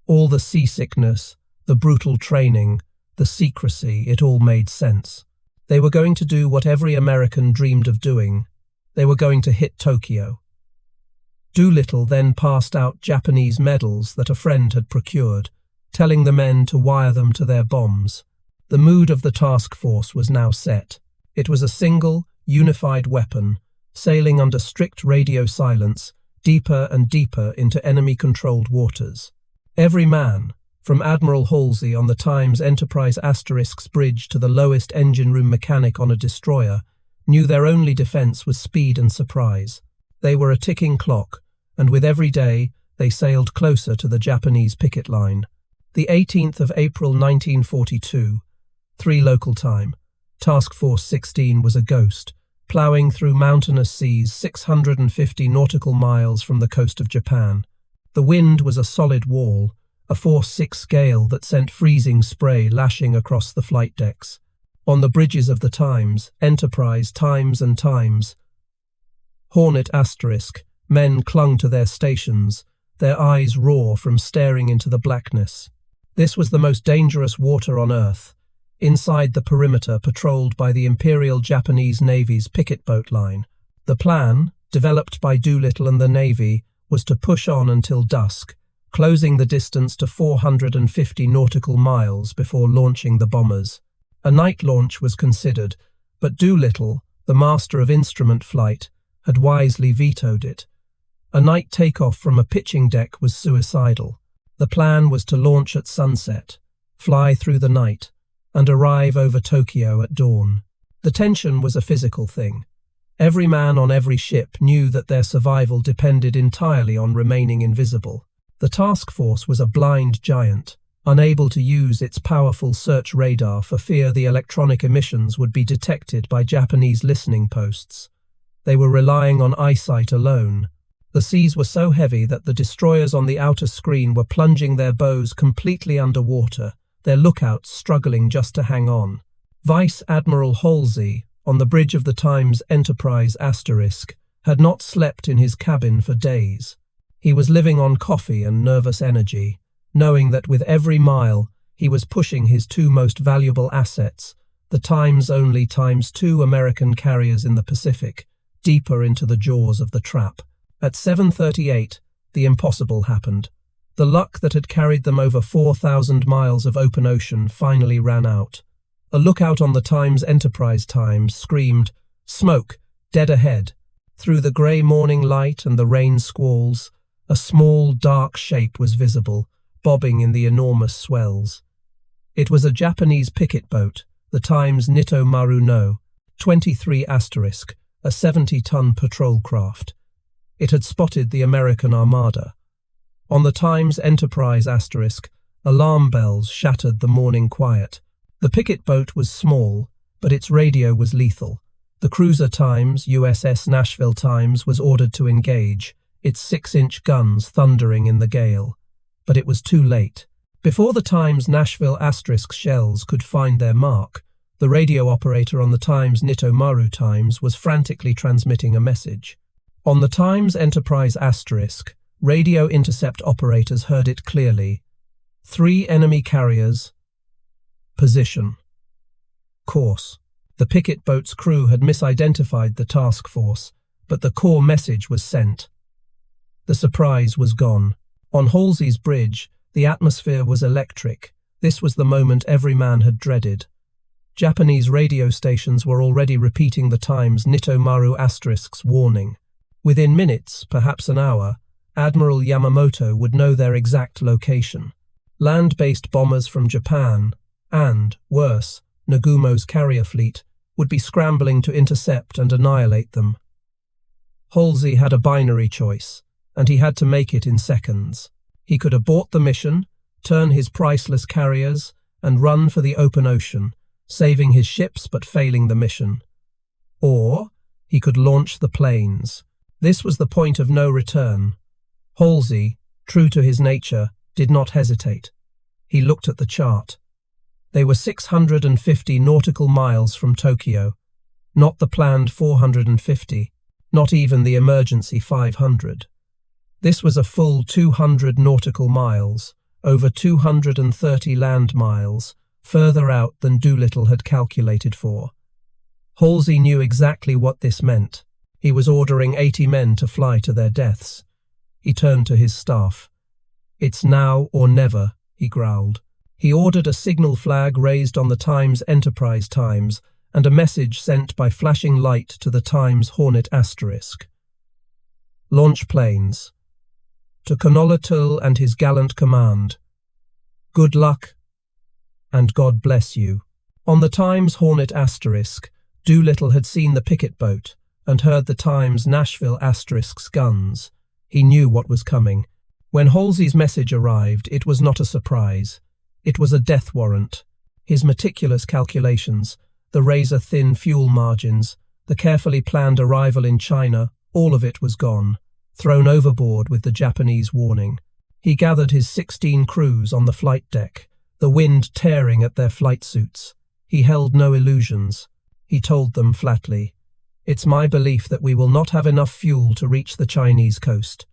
All the seasickness, the brutal training, the secrecy, it all made sense. They were going to do what every American dreamed of doing. They were going to hit Tokyo. Doolittle then passed out Japanese medals that a friend had procured, telling the men to wire them to their bombs. The mood of the task force was now set. It was a single, unified weapon, sailing under strict radio silence, deeper and deeper into enemy-controlled waters. Every man, from Admiral Halsey on the Times Enterprise Asterisks bridge to the lowest engine room mechanic on a destroyer, knew their only defense was speed and surprise. They were a ticking clock, and with every day, they sailed closer to the Japanese picket line. The 18th of April 1942, 3 local time, Task Force 16 was a ghost, ploughing through mountainous seas 650 nautical miles from the coast of Japan. The wind was a solid wall, a force 6 gale that sent freezing spray lashing across the flight decks. On the bridges of the Times, Enterprise, Times and Times, Hornet asterisk, men clung to their stations, their eyes raw from staring into the blackness. This was the most dangerous water on Earth, inside the perimeter patrolled by the Imperial Japanese Navy's picket boat line. The plan, developed by Doolittle and the Navy, was to push on until dusk, closing the distance to 450 nautical miles before launching the bombers. A night launch was considered, but Doolittle, the master of instrument flight, had wisely vetoed it. A night takeoff from a pitching deck was suicidal. The plan was to launch at sunset, fly through the night, and arrive over Tokyo at dawn. The tension was a physical thing. Every man on every ship knew that their survival depended entirely on remaining invisible. The task force was a blind giant, unable to use its powerful search radar for fear the electronic emissions would be detected by Japanese listening posts. They were relying on eyesight alone. The seas were so heavy that the destroyers on the outer screen were plunging their bows completely underwater, their lookouts struggling just to hang on. Vice Admiral Halsey, on the bridge of the Times Enterprise asterisk, had not slept in his cabin for days. He was living on coffee and nervous energy, knowing that with every mile he was pushing his 2 most valuable assets, the Times only ×2 American carriers in the Pacific, deeper into the jaws of the trap. At 7:38, the impossible happened. The luck that had carried them over 4,000 miles of open ocean finally ran out. A lookout on the Times Enterprise Times screamed, "Smoke, dead ahead." Through the grey morning light and the rain squalls, a small, dark shape was visible, bobbing in the enormous swells. It was a Japanese picket boat, the Times Nito Maru no, 23 asterisk, a 70-ton patrol craft. It had spotted the American armada. On the Times Enterprise asterisk, alarm bells shattered the morning quiet. The picket boat was small, but its radio was lethal. The cruiser Times, USS Nashville Times, was ordered to engage, its 6-inch guns thundering in the gale. But it was too late. Before the Times Nashville asterisk shells could find their mark, the radio operator on the Times Nito Maru Times was frantically transmitting a message. On the Times Enterprise asterisk, radio intercept operators heard it clearly. 3 enemy carriers. Position. Course. The picket boat's crew had misidentified the task force, but the core message was sent. The surprise was gone. On Halsey's bridge, the atmosphere was electric. This was the moment every man had dreaded. Japanese radio stations were already repeating the Times Nito Maru asterisk's warning. Within minutes, perhaps an hour, Admiral Yamamoto would know their exact location. Land-based bombers from Japan and, worse, Nagumo's carrier fleet would be scrambling to intercept and annihilate them. Halsey had a binary choice, and he had to make it in seconds. He could abort the mission, turn his priceless carriers, and run for the open ocean, saving his ships but failing the mission. Or he could launch the planes. This was the point of no return. Halsey, true to his nature, did not hesitate. He looked at the chart. They were 650 nautical miles from Tokyo, not the planned 450, not even the emergency 500. This was a full 200 nautical miles, over 230 land miles, further out than Doolittle had calculated for. Halsey knew exactly what this meant. He was ordering 80 men to fly to their deaths. He turned to his staff. "It's now or never," he growled. He ordered a signal flag raised on the Times Enterprise Times and a message sent by flashing light to the Times Hornet asterisk. Launch planes. To Doolittle and his gallant command. Good luck, and God bless you. On the Times Hornet asterisk, Doolittle had seen the picket boat and heard the Times Nashville asterisk's guns. He knew what was coming. When Halsey's message arrived, it was not a surprise. It was a death warrant. His meticulous calculations, the razor-thin fuel margins, the carefully planned arrival in China, all of it was gone, thrown overboard with the Japanese warning. He gathered his 16 crews on the flight deck, the wind tearing at their flight suits. He held no illusions. He told them flatly, "It's my belief that we will not have enough fuel to reach the Chinese coast,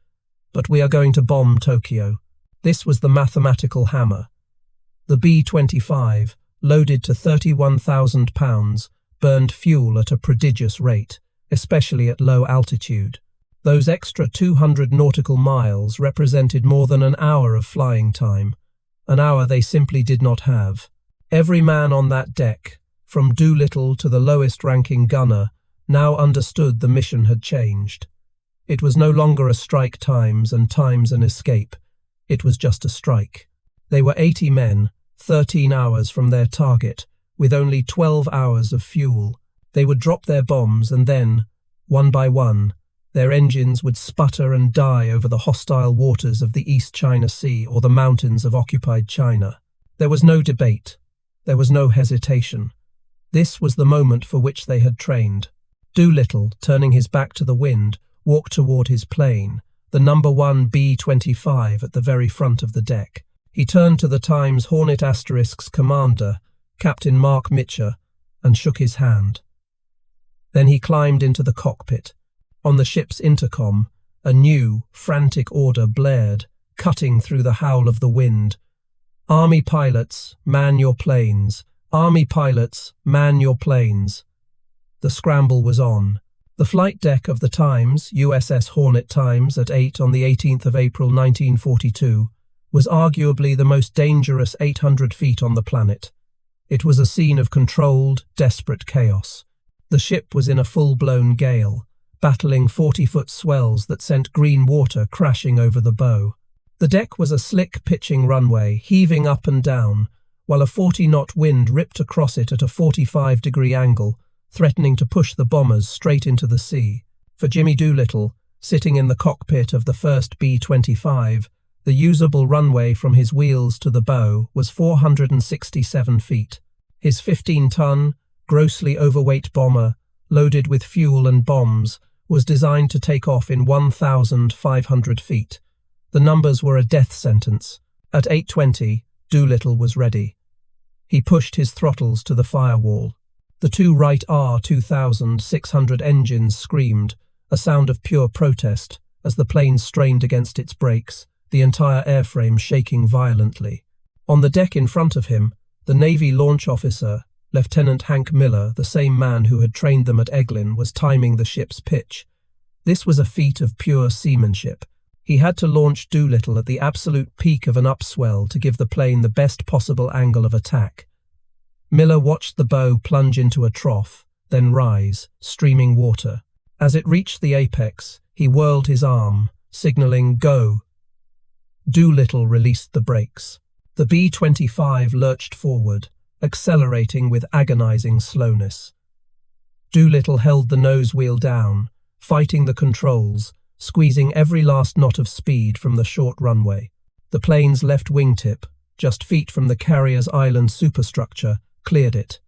but we are going to bomb Tokyo." This was the mathematical hammer. The B-25, loaded to 31,000 pounds, burned fuel at a prodigious rate, especially at low altitude. Those extra 200 nautical miles represented more than an hour of flying time, an hour they simply did not have. Every man on that deck, from Doolittle to the lowest-ranking gunner, now understood the mission had changed. It was no longer a strike times and times an escape. It was just a strike. They were 80 men, 13 hours from their target, with only 12 hours of fuel. They would drop their bombs and then, one by one, their engines would sputter and die over the hostile waters of the East China Sea or the mountains of occupied China. There was no debate. There was no hesitation. This was the moment for which they had trained. Doolittle, turning his back to the wind, walked toward his plane, the number 1 B-25 at the very front of the deck. He turned to the Times Hornet asterisk's commander, Captain Mark Mitcher, and shook his hand. Then he climbed into the cockpit. On the ship's intercom, a new, frantic order blared, cutting through the howl of the wind. "Army pilots, man your planes. Army pilots, man your planes." The scramble was on. The flight deck of the Times, USS Hornet Times, at 8 on the 18th of April 1942, was arguably the most dangerous 800 feet on the planet. It was a scene of controlled, desperate chaos. The ship was in a full-blown gale, battling 40-foot swells that sent green water crashing over the bow. The deck was a slick pitching runway, heaving up and down, while a 40-knot wind ripped across it at a 45-degree angle, threatening to push the bombers straight into the sea. For Jimmy Doolittle, sitting in the cockpit of the first B-25, the usable runway from his wheels to the bow was 467 feet. His 15-ton, grossly overweight bomber, loaded with fuel and bombs, was designed to take off in 1,500 feet. The numbers were a death sentence. At 8:20, Doolittle was ready. He pushed his throttles to the firewall. The two Wright R-2600 engines screamed, a sound of pure protest, as the plane strained against its brakes, the entire airframe shaking violently. On the deck in front of him, the Navy launch officer, Lieutenant Hank Miller, the same man who had trained them at Eglin, was timing the ship's pitch. This was a feat of pure seamanship. He had to launch Doolittle at the absolute peak of an upswell to give the plane the best possible angle of attack. Miller watched the bow plunge into a trough, then rise, streaming water. As it reached the apex, he whirled his arm, signaling "Go." Doolittle released the brakes. The B-25 lurched forward, accelerating with agonizing slowness. Doolittle held the nose wheel down, fighting the controls, squeezing every last knot of speed from the short runway. The plane's left wingtip, just feet from the carrier's island superstructure, cleared it.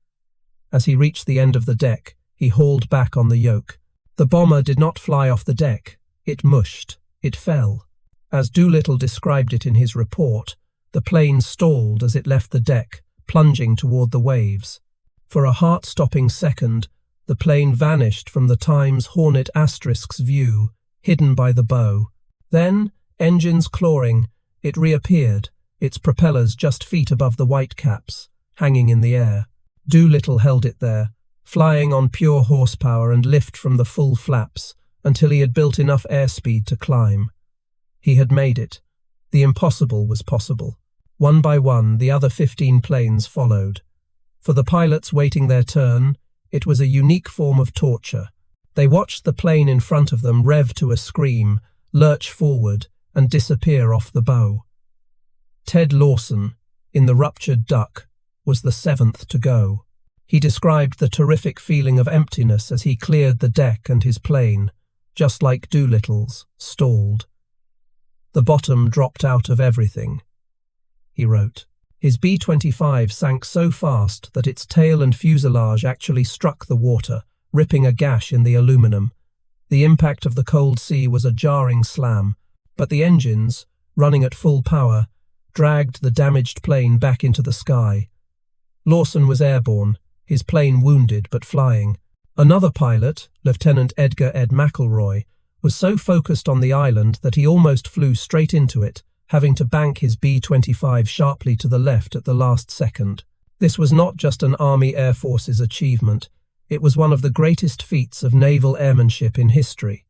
As he reached the end of the deck, he hauled back on the yoke. The bomber did not fly off the deck. It mushed. It fell. As Doolittle described it in his report, the plane stalled as it left the deck, plunging toward the waves. For a heart-stopping second, the plane vanished from the Times Hornet asterisks view, hidden by the bow. Then, engines clawing, it reappeared, its propellers just feet above the whitecaps, hanging in the air. Doolittle held it there, flying on pure horsepower and lift from the full flaps, until he had built enough airspeed to climb. He had made it. The impossible was possible. One by one, the other 15 planes followed. For the pilots waiting their turn, it was a unique form of torture. They watched the plane in front of them rev to a scream, lurch forward, and disappear off the bow. Ted Lawson, in the ruptured duck, was the 7th to go. He described the terrific feeling of emptiness as he cleared the deck and his plane, just like Doolittle's, stalled. "The bottom dropped out of everything," he wrote. His B-25 sank so fast that its tail and fuselage actually struck the water, ripping a gash in the aluminum. The impact of the cold sea was a jarring slam, but the engines, running at full power, dragged the damaged plane back into the sky. Lawson was airborne, his plane wounded but flying. Another pilot, Lieutenant Edgar Ed McElroy, was so focused on the island that he almost flew straight into it, having to bank his B-25 sharply to the left at the last second. This was not just an Army Air Force's achievement, it was one of the greatest feats of naval airmanship in history.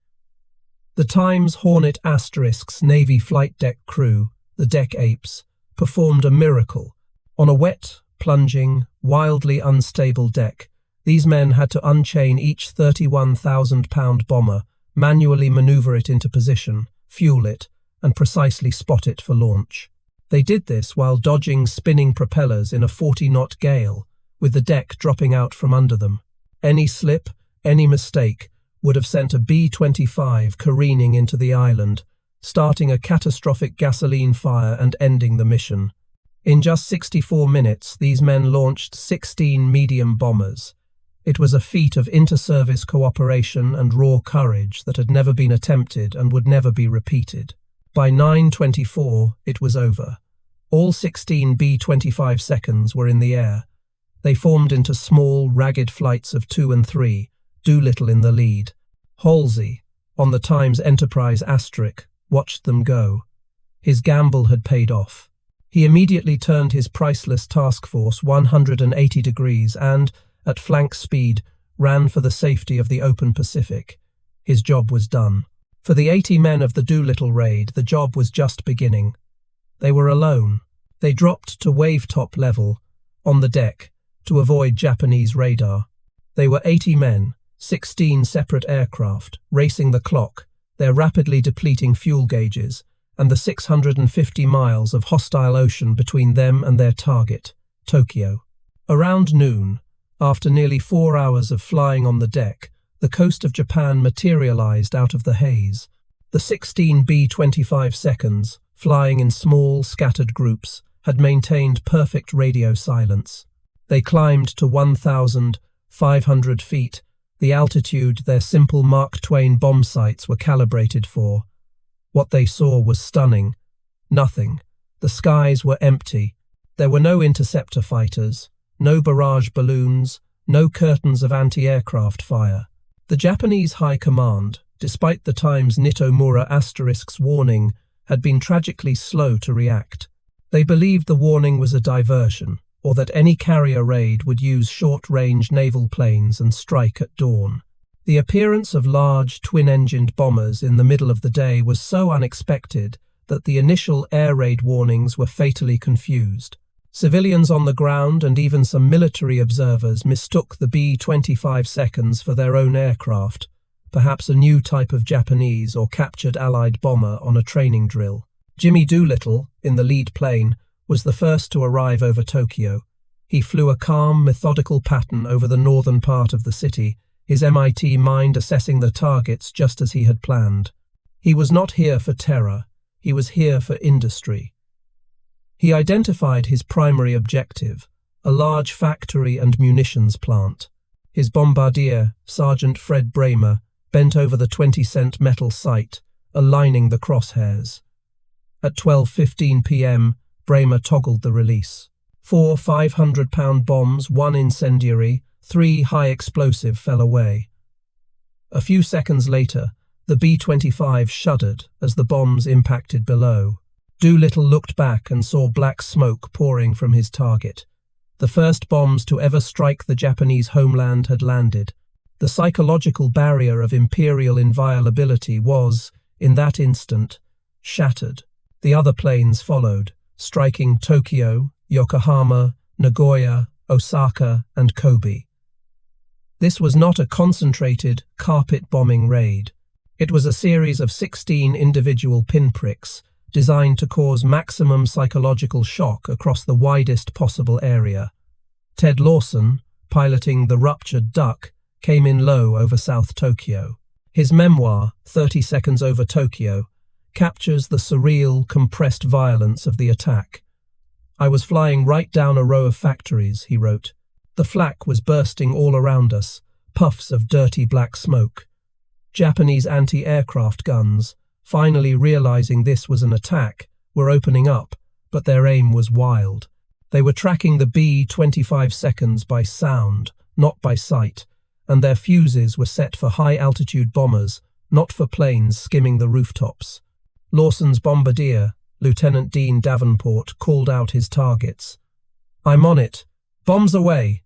The Times Hornet asterisks Navy flight deck crew, the deck apes, performed a miracle. On a wet, plunging, wildly unstable deck, these men had to unchain each 31,000-pound bomber, manually maneuver it into position, fuel it, and precisely spot it for launch. They did this while dodging spinning propellers in a 40-knot gale, with the deck dropping out from under them. Any slip, any mistake, would have sent a B-25 careening into the island, starting a catastrophic gasoline fire and ending the mission. In just 64 minutes, these men launched 16 medium bombers. It was a feat of inter-service cooperation and raw courage that had never been attempted and would never be repeated. By 9:24, it was over. All 16 B-25 seconds were in the air. They formed into small, ragged flights of 2 and 3, Doolittle in the lead. Halsey, on the Times Enterprise asterisk, watched them go. His gamble had paid off. He immediately turned his priceless task force 180 degrees and, at flank speed, ran for the safety of the open Pacific. His job was done. For the 80 men of the Doolittle Raid, the job was just beginning. They were alone. They dropped to wave-top level, on the deck, to avoid Japanese radar. They were 80 men, 16 separate aircraft, racing the clock, their rapidly depleting fuel gauges, and the 650 miles of hostile ocean between them and their target, Tokyo. Around noon, after nearly 4 hours of flying on the deck, the coast of Japan materialized out of the haze. The 16 B-25 seconds, flying in small, scattered groups, had maintained perfect radio silence. They climbed to 1,500 feet, the altitude their simple Mark Twain bomb sights were calibrated for. What they saw was stunning. Nothing. The skies were empty. There were no interceptor fighters, no barrage balloons, no curtains of anti-aircraft fire. The Japanese High Command, despite the Times Nitomura asterisk's warning, had been tragically slow to react. They believed the warning was a diversion, or that any carrier raid would use short-range naval planes and strike at dawn. The appearance of large, twin-engined bombers in the middle of the day was so unexpected that the initial air raid warnings were fatally confused. Civilians on the ground and even some military observers mistook the B-25 seconds for their own aircraft, perhaps a new type of Japanese or captured Allied bomber on a training drill. Jimmy Doolittle, in the lead plane, was the first to arrive over Tokyo. He flew a calm, methodical pattern over the northern part of the city, his MIT mind assessing the targets just as he had planned. He was not here for terror, he was here for industry. He identified his primary objective, a large factory and munitions plant. His bombardier, Sergeant Fred Bramer, bent over the 20-cent metal sight, aligning the crosshairs. At 12:15 p.m., Bramer toggled the release. 4 500-pound bombs, 1 incendiary, 3 high-explosive fell away. A few seconds later, the B-25 shuddered as the bombs impacted below. Doolittle looked back and saw black smoke pouring from his target. The first bombs to ever strike the Japanese homeland had landed. The psychological barrier of imperial inviolability was, in that instant, shattered. The other planes followed, striking Tokyo, Yokohama, Nagoya, Osaka, and Kobe. This was not a concentrated, carpet-bombing raid. It was a series of 16 individual pinpricks designed to cause maximum psychological shock across the widest possible area. Ted Lawson, piloting the ruptured duck, came in low over South Tokyo. His memoir, 30 Seconds Over Tokyo, captures the surreal, compressed violence of the attack. "I was flying right down a row of factories," he wrote. "The flak was bursting all around us, puffs of dirty black smoke. Japanese anti-aircraft guns, finally realizing this was an attack, were opening up, but their aim was wild. They were tracking the B-25 seconds by sound, not by sight, and their fuses were set for high-altitude bombers, not for planes skimming the rooftops." Lawson's bombardier, Lieutenant Dean Davenport, called out his targets. "I'm on it. Bombs away!"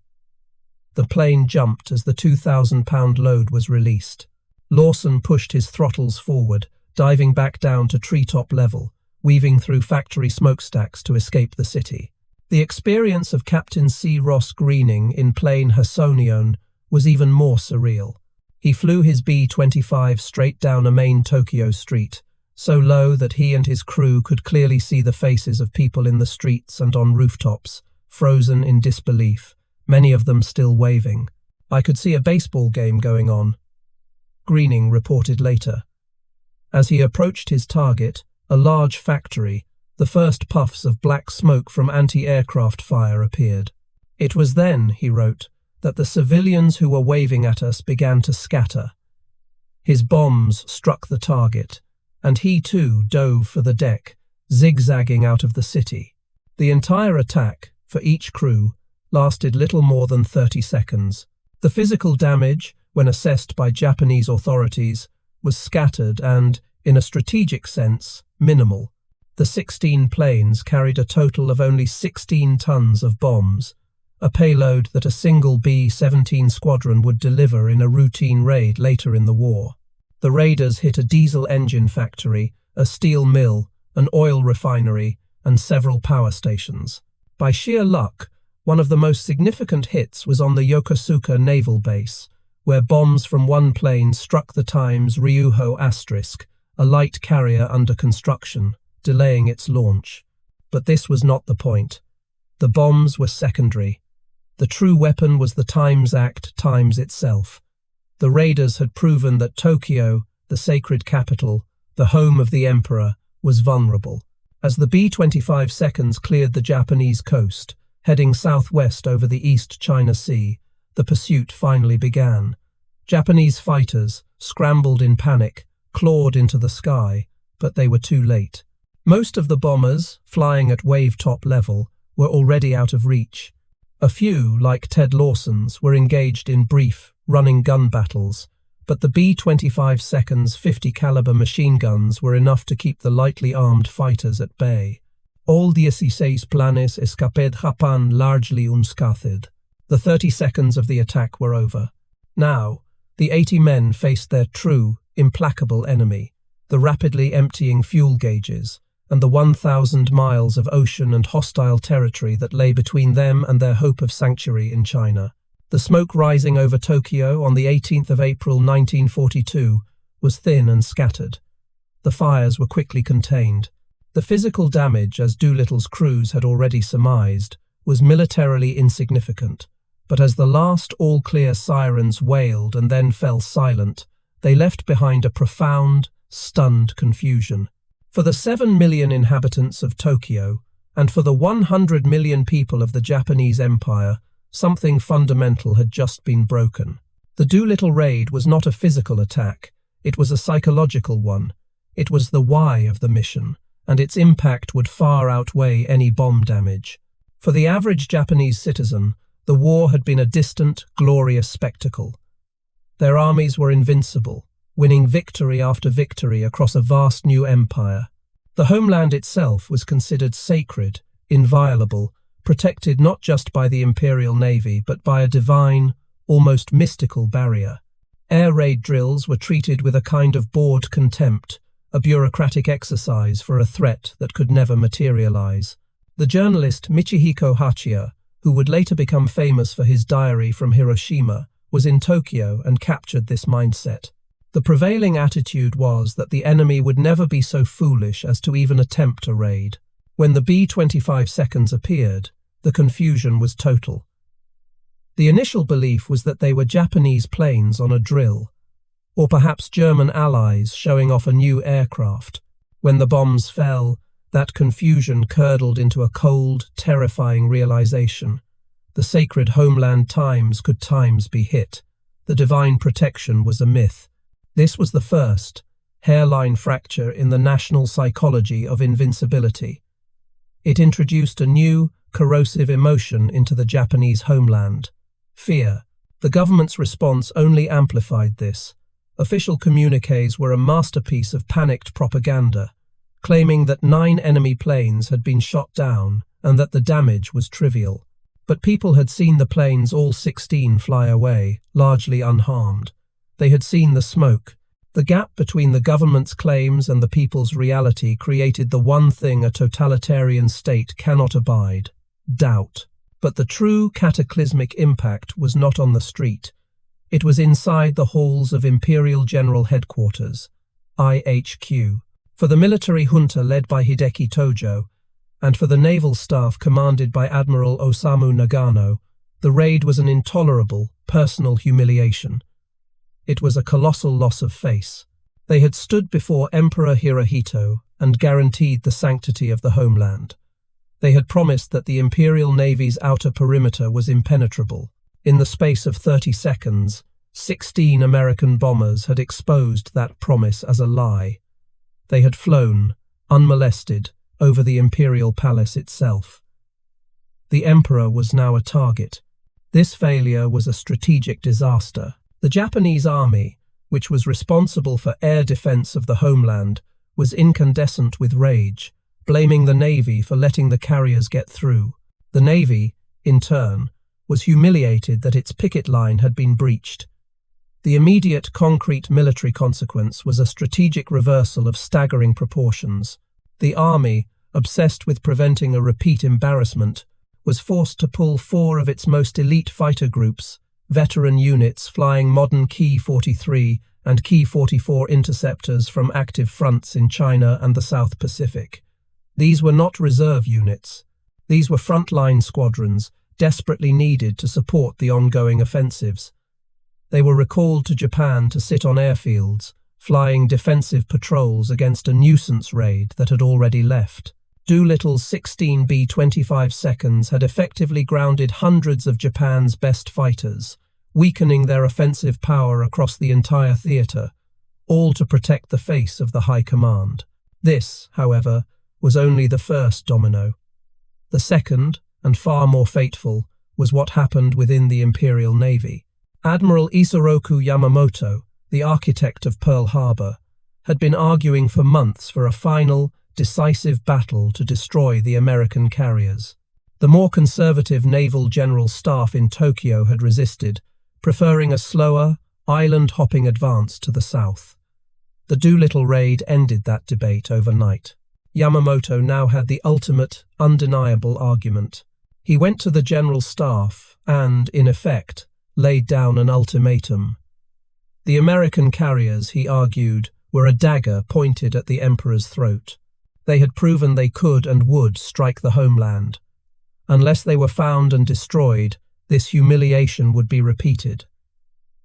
The plane jumped as the 2,000-pound load was released. Lawson pushed his throttles forward, diving back down to treetop level, weaving through factory smokestacks to escape the city. The experience of Captain C. Ross Greening in plane Hasonion was even more surreal. He flew his B-25 straight down a main Tokyo street, so low that he and his crew could clearly see the faces of people in the streets and on rooftops, frozen in disbelief, many of them still waving. "I could see a baseball game going on," Greening reported later. As he approached his target, a large factory, the first puffs of black smoke from anti-aircraft fire appeared. "It was then," he wrote, "that the civilians who were waving at us began to scatter. His bombs struck the target, and he too dove for the deck, zigzagging out of the city. The entire attack, for each crew, lasted little more than 30 seconds. The physical damage, when assessed by Japanese authorities, was scattered and, in a strategic sense, minimal. The 16 planes carried a total of only 16 tons of bombs, a payload that a single B-17 squadron would deliver in a routine raid later in the war. The raiders hit a diesel engine factory, a steel mill, an oil refinery, and several power stations. By sheer luck, one of the most significant hits was on the Yokosuka naval base, where bombs from one plane struck the Times Ryuho *, a light carrier under construction, delaying its launch. But this was not the point. The bombs were secondary. The true weapon was the Times Act times itself. The raiders had proven that Tokyo, the sacred capital, the home of the emperor, was vulnerable. As the B-25 seconds cleared the Japanese coast, heading southwest over the East China Sea, the pursuit finally began. Japanese fighters, scrambled in panic, clawed into the sky, but they were too late. Most of the bombers, flying at wave-top level, were already out of reach. A few, like Ted Lawson's, were engaged in brief, running gun battles, but the B-25 seconds 50-caliber machine guns were enough to keep the lightly armed fighters at bay. All 16 planes escaped Japan largely unscathed. The 30 seconds of the attack were over. Now, the 80 men faced their true, implacable enemy, the rapidly emptying fuel gauges, and the 1,000 miles of ocean and hostile territory that lay between them and their hope of sanctuary in China. The smoke rising over Tokyo on the 18th of April 1942 was thin and scattered. The fires were quickly contained. The physical damage, as Doolittle's crews had already surmised, was militarily insignificant, but as the last all-clear sirens wailed and then fell silent, they left behind a profound, stunned confusion. For the 7 million inhabitants of Tokyo, and for the 100 million people of the Japanese Empire, something fundamental had just been broken. The Doolittle Raid was not a physical attack, it was a psychological one. It was the why of the mission, and its impact would far outweigh any bomb damage. For the average Japanese citizen, the war had been a distant, glorious spectacle. Their armies were invincible, winning victory after victory across a vast new empire. The homeland itself was considered sacred, inviolable, protected not just by the Imperial Navy but by a divine, almost mystical barrier. Air raid drills were treated with a kind of bored contempt, a bureaucratic exercise for a threat that could never materialize. The journalist Michihiko Hachiya, who would later become famous for his diary from Hiroshima, was in Tokyo and captured this mindset. The prevailing attitude was that the enemy would never be so foolish as to even attempt a raid. When the B-25 seconds appeared, the confusion was total. The initial belief was that they were Japanese planes on a drill, or perhaps German allies showing off a new aircraft. When the bombs fell, that confusion curdled into a cold, terrifying realization. The sacred homeland could times be hit. The divine protection was a myth. This was the first hairline fracture in the national psychology of invincibility. It introduced a new, corrosive emotion into the Japanese homeland: fear. The government's response only amplified this. Official communiques were a masterpiece of panicked propaganda, claiming that 9 enemy planes had been shot down and that the damage was trivial. But people had seen the planes, all 16, fly away, largely unharmed. They had seen the smoke. The gap between the government's claims and the people's reality created the one thing a totalitarian state cannot abide: doubt. But the true cataclysmic impact was not on the street. It was inside the halls of Imperial General Headquarters, IHQ. For the military junta led by Hideki Tojo, and for the naval staff commanded by Admiral Osamu Nagano, the raid was an intolerable, personal humiliation. It was a colossal loss of face. They had stood before Emperor Hirohito and guaranteed the sanctity of the homeland. They had promised that the Imperial Navy's outer perimeter was impenetrable. In the space of 30 seconds, 16 American bombers had exposed that promise as a lie. They had flown, unmolested, over the Imperial Palace itself. The Emperor was now a target. This failure was a strategic disaster. The Japanese army, which was responsible for air defense of the homeland, was incandescent with rage, blaming the Navy for letting the carriers get through. The Navy, in turn, was humiliated that its picket line had been breached. The immediate concrete military consequence was a strategic reversal of staggering proportions. The army, obsessed with preventing a repeat embarrassment, was forced to pull 4 of its most elite fighter groups, veteran units flying modern Ki-43 and Ki-44 interceptors, from active fronts in China and the South Pacific. These were not reserve units. These were frontline squadrons, desperately needed to support the ongoing offensives. They were recalled to Japan to sit on airfields, flying defensive patrols against a nuisance raid that had already left. Doolittle's 16 B-25 seconds had effectively grounded hundreds of Japan's best fighters, weakening their offensive power across the entire theatre, all to protect the face of the High Command. This, however, was only the first domino. The second, and far more fateful, was what happened within the Imperial Navy. Admiral Isoroku Yamamoto, the architect of Pearl Harbor, had been arguing for months for a final, decisive battle to destroy the American carriers. The more conservative naval general staff in Tokyo had resisted, preferring a slower, island-hopping advance to the south. The Doolittle Raid ended that debate overnight. Yamamoto now had the ultimate, undeniable argument. He went to the general staff and, in effect, laid down an ultimatum. The American carriers, he argued, were a dagger pointed at the Emperor's throat. They had proven they could and would strike the homeland. Unless they were found and destroyed, this humiliation would be repeated.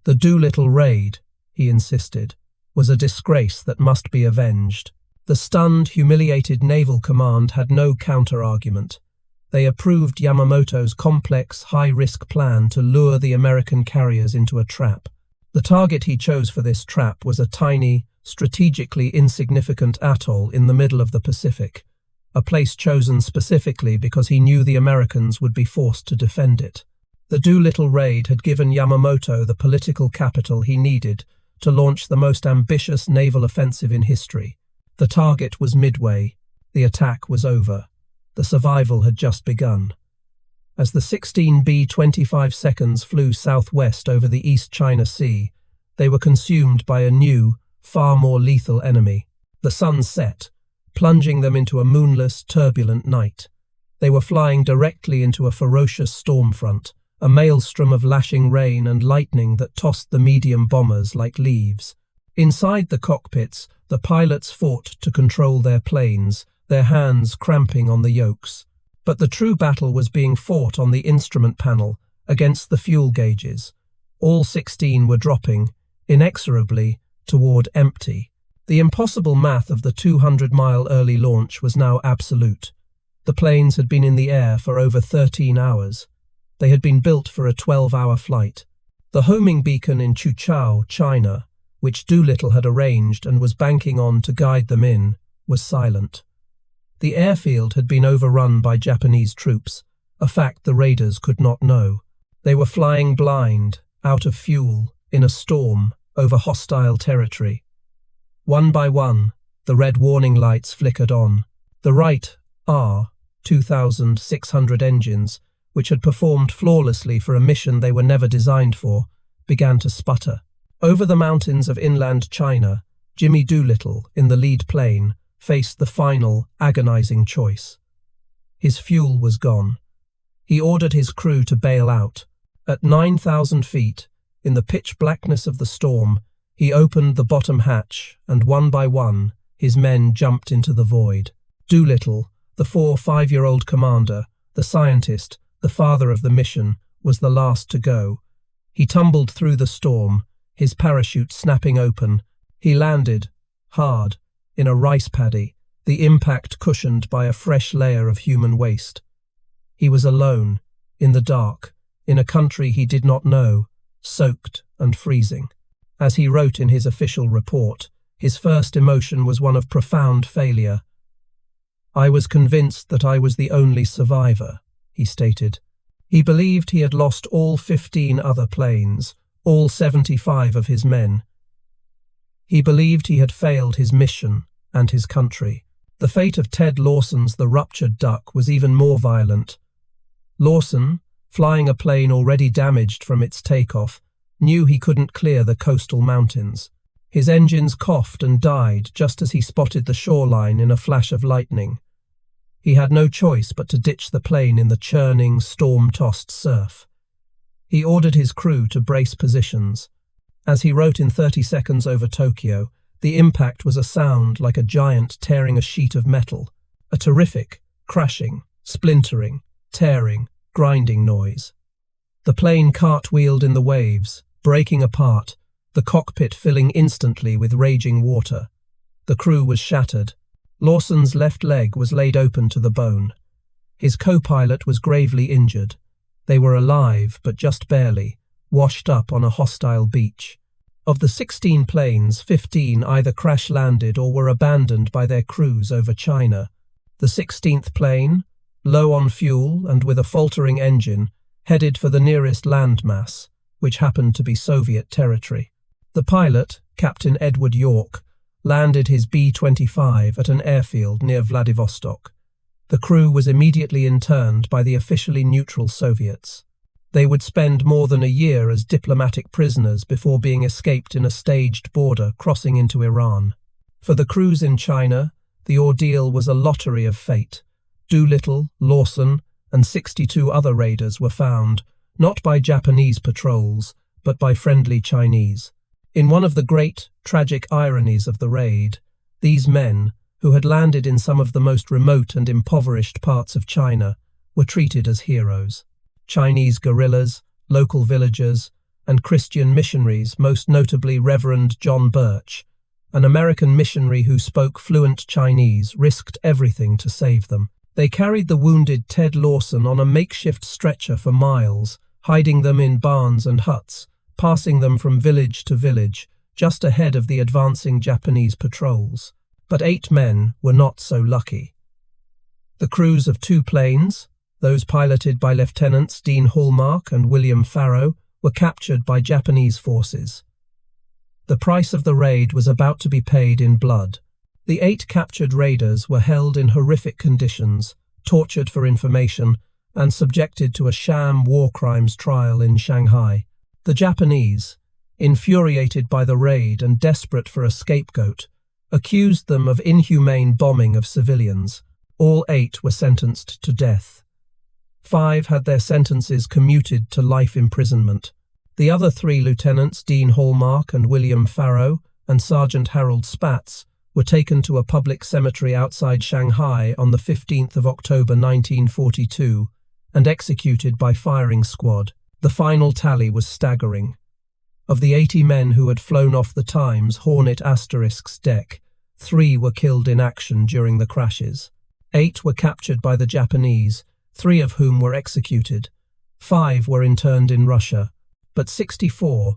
The Doolittle Raid, he insisted, was a disgrace that must be avenged. The stunned, humiliated Naval Command had no counter-argument. They approved Yamamoto's complex, high-risk plan to lure the American carriers into a trap. The target he chose for this trap was a tiny, strategically insignificant atoll in the middle of the Pacific. a place chosen specifically because he knew the Americans would be forced to defend it. The Doolittle Raid had given Yamamoto the political capital he needed to launch the most ambitious naval offensive in history. The target was Midway. The attack was over. The survival had just begun. As the 16 B-25 seconds flew southwest over the East China Sea, they were consumed by a new, far more lethal enemy. The sun set, plunging them into a moonless, turbulent night. They were flying directly into a ferocious storm front, a maelstrom of lashing rain and lightning that tossed the medium bombers like leaves. Inside the cockpits, the pilots fought to control their planes, their hands cramping on the yokes. But the true battle was being fought on the instrument panel, against the fuel gauges. All 16 were dropping, inexorably, toward empty. The impossible math of the 200-mile early launch was now absolute. The planes had been in the air for over 13 hours. They had been built for a 12-hour flight. The homing beacon in Quchao, China, which Doolittle had arranged and was banking on to guide them in, was silent. The airfield had been overrun by Japanese troops, a fact the raiders could not know. They were flying blind, out of fuel, in a storm, over hostile territory. One by one, the red warning lights flickered on. The Wright R 2,600 engines, which had performed flawlessly for a mission they were never designed for, began to sputter. Over the mountains of inland China, Jimmy Doolittle, in the lead plane, faced the final, agonizing choice. His fuel was gone. He ordered his crew to bail out. At 9,000 feet, in the pitch blackness of the storm, he opened the bottom hatch, and one by one, his men jumped into the void. Doolittle, the 5-year-old commander, the scientist, the father of the mission, was the last to go. He tumbled through the storm, his parachute snapping open. He landed, hard, in a rice paddy, the impact cushioned by a fresh layer of human waste. He was alone, in the dark, in a country he did not know, soaked and freezing. As he wrote in his official report, his first emotion was one of profound failure. "I was convinced that I was the only survivor," he stated. He believed he had lost all 15 other planes, all 75 of his men. He believed he had failed his mission and his country. The fate of Ted Lawson's The Ruptured Duck was even more violent. Lawson, flying a plane already damaged from its takeoff, knew he couldn't clear the coastal mountains. His engines coughed and died just as he spotted the shoreline in a flash of lightning. He had no choice but to ditch the plane in the churning, storm-tossed surf. He ordered his crew to brace positions. As he wrote in 30 Seconds Over Tokyo, the impact was a sound like a giant tearing a sheet of metal, a terrific, crashing, splintering, tearing, grinding noise. The plane cartwheeled in the waves, breaking apart, the cockpit filling instantly with raging water. The crew was shattered. Lawson's left leg was laid open to the bone. His co-pilot was gravely injured. They were alive, but just barely, washed up on a hostile beach. Of the 16 planes, 15 either crash-landed or were abandoned by their crews over China. The 16th plane, low on fuel and with a faltering engine, headed for the nearest landmass, which happened to be Soviet territory. The pilot, Captain Edward York, landed his B-25 at an airfield near Vladivostok. The crew was immediately interned by the officially neutral Soviets. They would spend more than a year as diplomatic prisoners before being escaped in a staged border crossing into Iran. For the crews in China, the ordeal was a lottery of fate. Doolittle, Lawson, and 62 other raiders were found, not by Japanese patrols, but by friendly Chinese. In one of the great, tragic ironies of the raid, these men, who had landed in some of the most remote and impoverished parts of China, were treated as heroes. Chinese guerrillas, local villagers, and Christian missionaries, most notably Reverend John Birch, an American missionary who spoke fluent Chinese, risked everything to save them. They carried the wounded Ted Lawson on a makeshift stretcher for miles, hiding them in barns and huts, passing them from village to village, just ahead of the advancing Japanese patrols. But 8 men were not so lucky. The crews of two planes, those piloted by Lieutenants Dean Hallmark and William Farrow, were captured by Japanese forces. The price of the raid was about to be paid in blood. The 8 captured raiders were held in horrific conditions, tortured for information, and subjected to a sham war crimes trial in Shanghai. The Japanese, infuriated by the raid and desperate for a scapegoat, accused them of inhumane bombing of civilians. All 8 were sentenced to death. 5 had their sentences commuted to life imprisonment. The other 3 lieutenants, Dean Hallmark and William Farrow, and Sergeant Harold Spatz, were taken to a public cemetery outside Shanghai on the 15th of October 1942 and executed by firing squad. The final tally was staggering. Of the 80 men who had flown off the Times Hornet *''s deck, 3 were killed in action during the crashes. 8 were captured by the Japanese, 3 of whom were executed. 5 were interned in Russia, but 64,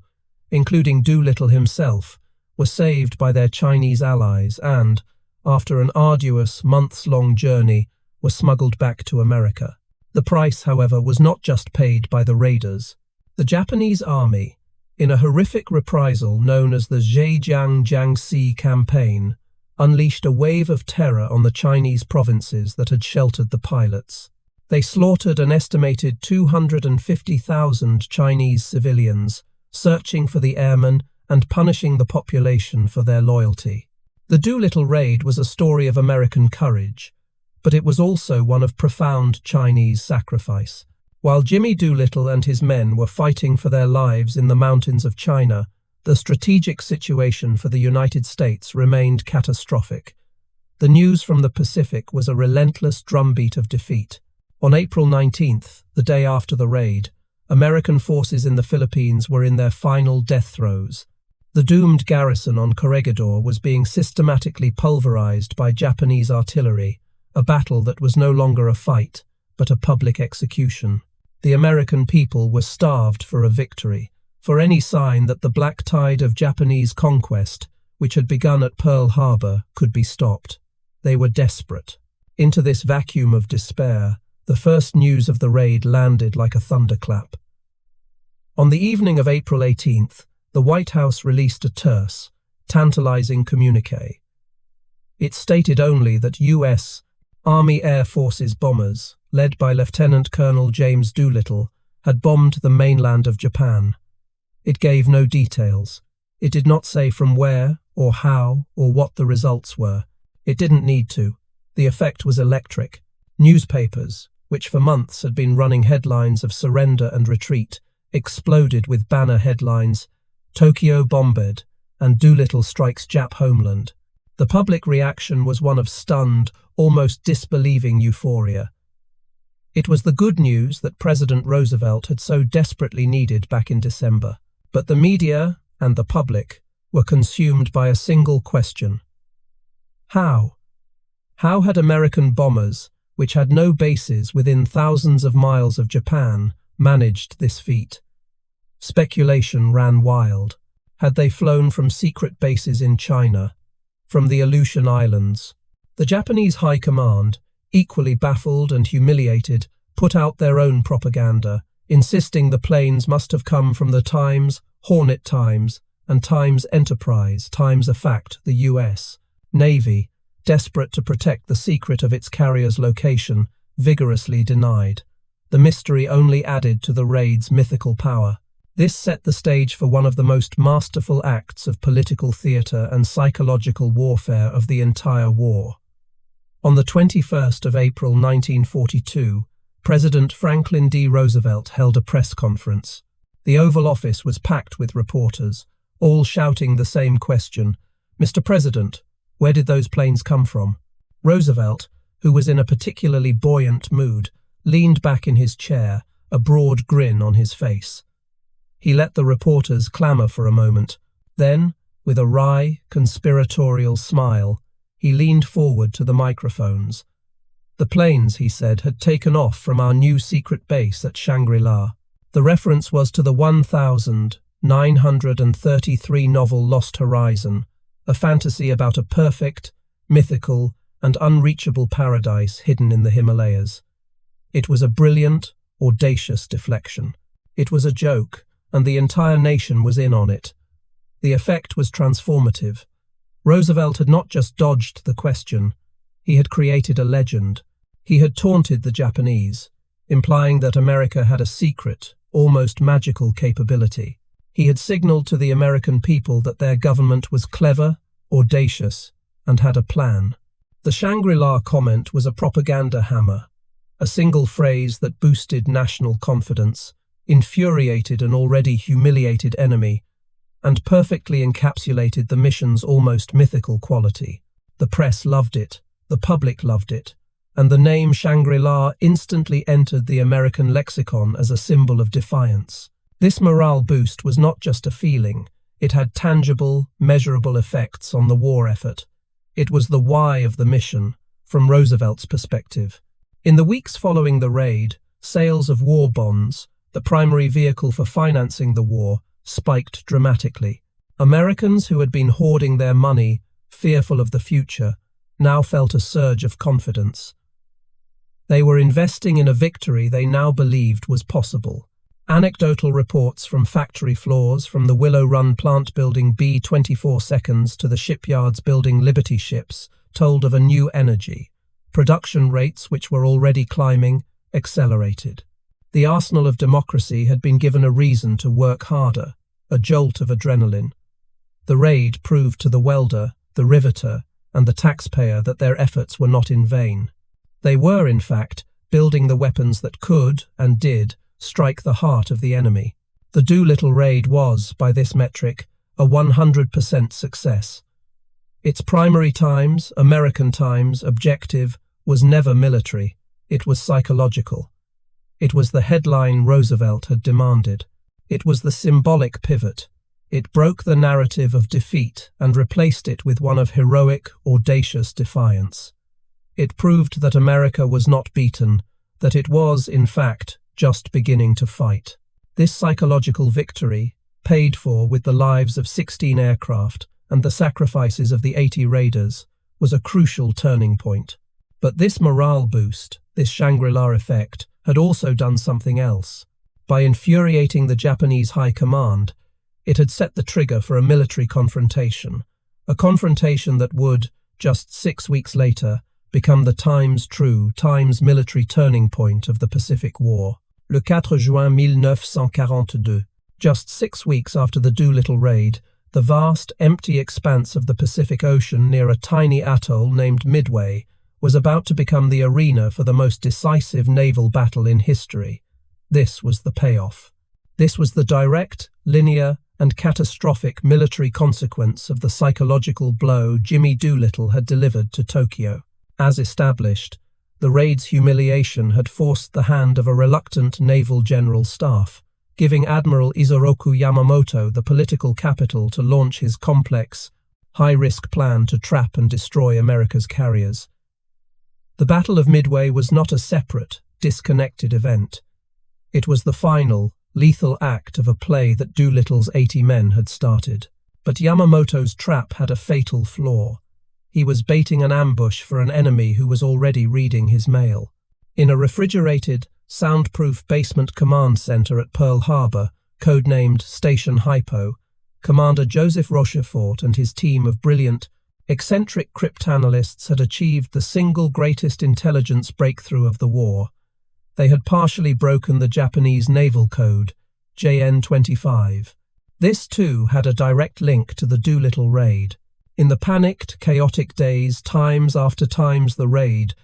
including Doolittle himself, were saved by their Chinese allies and, after an arduous, months-long journey, were smuggled back to America. The price, however, was not just paid by the raiders. The Japanese army, in a horrific reprisal known as the Zhejiang-Jiangxi campaign, unleashed a wave of terror on the Chinese provinces that had sheltered the pilots. They slaughtered an estimated 250,000 Chinese civilians, searching for the airmen and punishing the population for their loyalty. The Doolittle Raid was a story of American courage, but it was also one of profound Chinese sacrifice. While Jimmy Doolittle and his men were fighting for their lives in the mountains of China, the strategic situation for the United States remained catastrophic. The news from the Pacific was a relentless drumbeat of defeat. On April 19th, the day after the raid, American forces in the Philippines were in their final death throes. The doomed garrison on Corregidor was being systematically pulverized by Japanese artillery, a battle that was no longer a fight, but a public execution. The American people were starved for a victory, for any sign that the black tide of Japanese conquest, which had begun at Pearl Harbor, could be stopped. They were desperate. Into this vacuum of despair, the first news of the raid landed like a thunderclap. On the evening of April 18th, the White House released a terse, tantalizing communiqué. It stated only that U.S. Army Air Forces bombers, led by Lieutenant Colonel James Doolittle, had bombed the mainland of Japan. It gave no details. It did not say from where, or how, or what the results were. It didn't need to. The effect was electric. Newspapers, which for months had been running headlines of surrender and retreat, exploded with banner headlines, "Tokyo bombed" and "Doolittle strikes Jap homeland." The public reaction was one of stunned, almost disbelieving euphoria. It was the good news that President Roosevelt had so desperately needed back in December. But the media and the public were consumed by a single question. How? How had American bombers, which had no bases within thousands of miles of Japan, managed this feat? Speculation ran wild. Had they flown from secret bases in China, from the Aleutian Islands? The Japanese High Command, equally baffled and humiliated, put out their own propaganda, insisting the planes must have come from the Times, Hornet Times, and Times Enterprise, Times a fact, the U.S. Navy, desperate to protect the secret of its carrier's location, vigorously denied. The mystery only added to the raid's mythical power. This set the stage for one of the most masterful acts of political theatre and psychological warfare of the entire war. On the 21st of April 1942, President Franklin D. Roosevelt held a press conference. The Oval Office was packed with reporters, all shouting the same question: "Mr. President, where did those planes come from?" Roosevelt, who was in a particularly buoyant mood, leaned back in his chair, a broad grin on his face. He let the reporters clamour for a moment. Then, with a wry, conspiratorial smile, he leaned forward to the microphones. "The planes," he said, "had taken off from our new secret base at Shangri-La." The reference was to the 1933 novel Lost Horizon, a fantasy about a perfect, mythical, and unreachable paradise hidden in the Himalayas. It was a brilliant, audacious deflection. It was a joke, and the entire nation was in on it. The effect was transformative. Roosevelt had not just dodged the question, he had created a legend. He had taunted the Japanese, implying that America had a secret, almost magical capability. He had signaled to the American people that their government was clever, audacious, and had a plan. The Shangri-La comment was a propaganda hammer, a single phrase that boosted national confidence, infuriated an already humiliated enemy, and perfectly encapsulated the mission's almost mythical quality. The press loved it, the public loved it, and the name Shangri-La instantly entered the American lexicon as a symbol of defiance. This morale boost was not just a feeling, it had tangible, measurable effects on the war effort. It was the why of the mission, from Roosevelt's perspective. In the weeks following the raid, sales of war bonds, the primary vehicle for financing the war, spiked dramatically. Americans who had been hoarding their money, fearful of the future, now felt a surge of confidence. They were investing in a victory they now believed was possible. Anecdotal reports from factory floors, from the Willow Run plant building B-25s to the shipyards building Liberty ships, told of a new energy. Production rates, which were already climbing, accelerated. The arsenal of democracy had been given a reason to work harder, a jolt of adrenaline. The raid proved to the welder, the riveter, and the taxpayer that their efforts were not in vain. They were, in fact, building the weapons that could, and did, strike the heart of the enemy. The Doolittle Raid was, by this metric, a 100% success. Its primary times, American times, objective was never military, it was psychological. It was the headline Roosevelt had demanded. It was the symbolic pivot. It broke the narrative of defeat and replaced it with one of heroic, audacious defiance. It proved that America was not beaten, that it was, in fact, just beginning to fight. This psychological victory, paid for with the lives of 16 aircraft and the sacrifices of the 80 raiders, was a crucial turning point. But this morale boost, this Shangri-La effect, had also done something else. By infuriating the Japanese high command, it had set the trigger for a military confrontation, a confrontation that would, just 6 weeks later, become the Times military turning point of the Pacific War. Le 4 juin 1942, just 6 weeks after the Doolittle Raid, the vast, empty expanse of the Pacific Ocean near a tiny atoll named Midway was about to become the arena for the most decisive naval battle in history. This was the payoff. This was the direct, linear, and catastrophic military consequence of the psychological blow Jimmy Doolittle had delivered to Tokyo. As established, the raid's humiliation had forced the hand of a reluctant naval general staff, giving Admiral Isoroku Yamamoto the political capital to launch his complex, high-risk plan to trap and destroy America's carriers. The Battle of Midway was not a separate, disconnected event. It was the final, lethal act of a play that Doolittle's 80 men had started. But Yamamoto's trap had a fatal flaw. He was baiting an ambush for an enemy who was already reading his mail. In a refrigerated, soundproof basement command center at Pearl Harbor, codenamed Station Hypo, Commander Joseph Rochefort and his team of brilliant, eccentric cryptanalysts had achieved the single greatest intelligence breakthrough of the war. They had partially broken the Japanese naval code, JN-25. This, too, had a direct link to the Doolittle Raid. In the panicked, chaotic days, times after times the raid,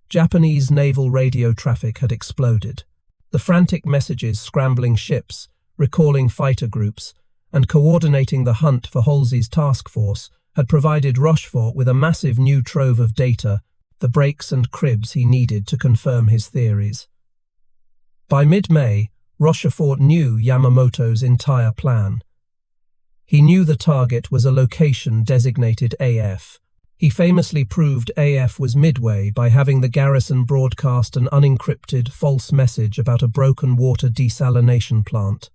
Japanese naval radio traffic had exploded. The frantic messages scrambling ships, recalling fighter groups, and coordinating the hunt for Halsey's task force had provided Rochefort with a massive new trove of data, the breaks and cribs he needed to confirm his theories. By mid-May, Rochefort knew Yamamoto's entire plan. He knew the target was a location designated AF. He famously proved AF was Midway by having the garrison broadcast an unencrypted, false message about a broken water desalination plant.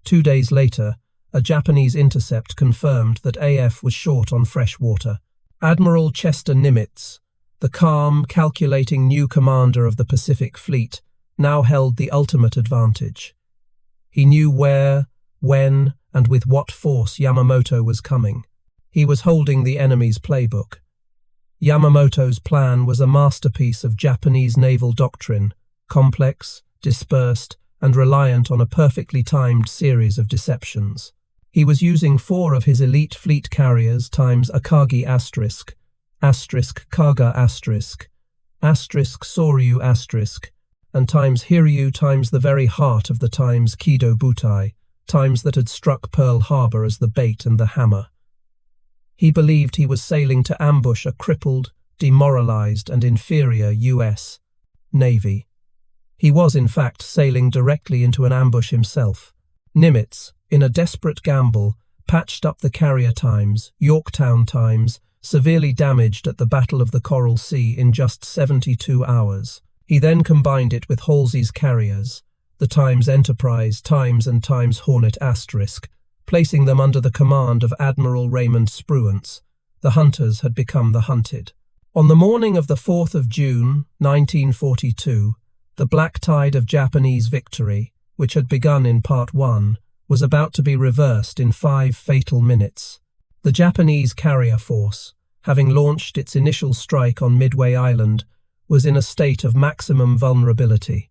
2 days later, a Japanese intercept confirmed that AF was short on fresh water. Admiral Chester Nimitz, The calm, calculating new commander of the Pacific Fleet now held the ultimate advantage. He knew where, when, and with what force Yamamoto was coming. He was holding the enemy's playbook. Yamamoto's plan was a masterpiece of Japanese naval doctrine, complex, dispersed, and reliant on a perfectly timed series of deceptions. He was using 4 of his elite fleet carriers times Akagi asterisk, Kaga asterisk, Soryu asterisk, and times Hiryu times the very heart of the times Kido Butai, times that had struck Pearl Harbor as the bait and the hammer. He believed he was sailing to ambush a crippled, demoralized, and inferior U.S. Navy. He was, in fact, sailing directly into an ambush himself. Nimitz, in a desperate gamble, patched up the carrier times, Yorktown times, severely damaged at the Battle of the Coral Sea in just 72 hours. He then combined it with Halsey's carriers, the Times Enterprise, Times and Times Hornet asterisk, placing them under the command of Admiral Raymond Spruance. The hunters had become the hunted. On the morning of the 4th of June, 1942, the black tide of Japanese victory, which had begun in Part 1, was about to be reversed in 5 fatal minutes. The Japanese carrier force, having launched its initial strike on Midway Island, was in a state of maximum vulnerability.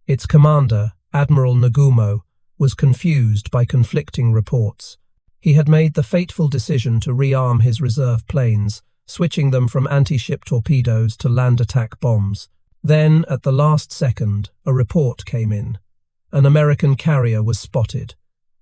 Its commander, Admiral Nagumo, was confused by conflicting reports. He had made the fateful decision to rearm his reserve planes, switching them from anti-ship torpedoes to land attack bombs. Then, at the last second, a report came in. An American carrier was spotted.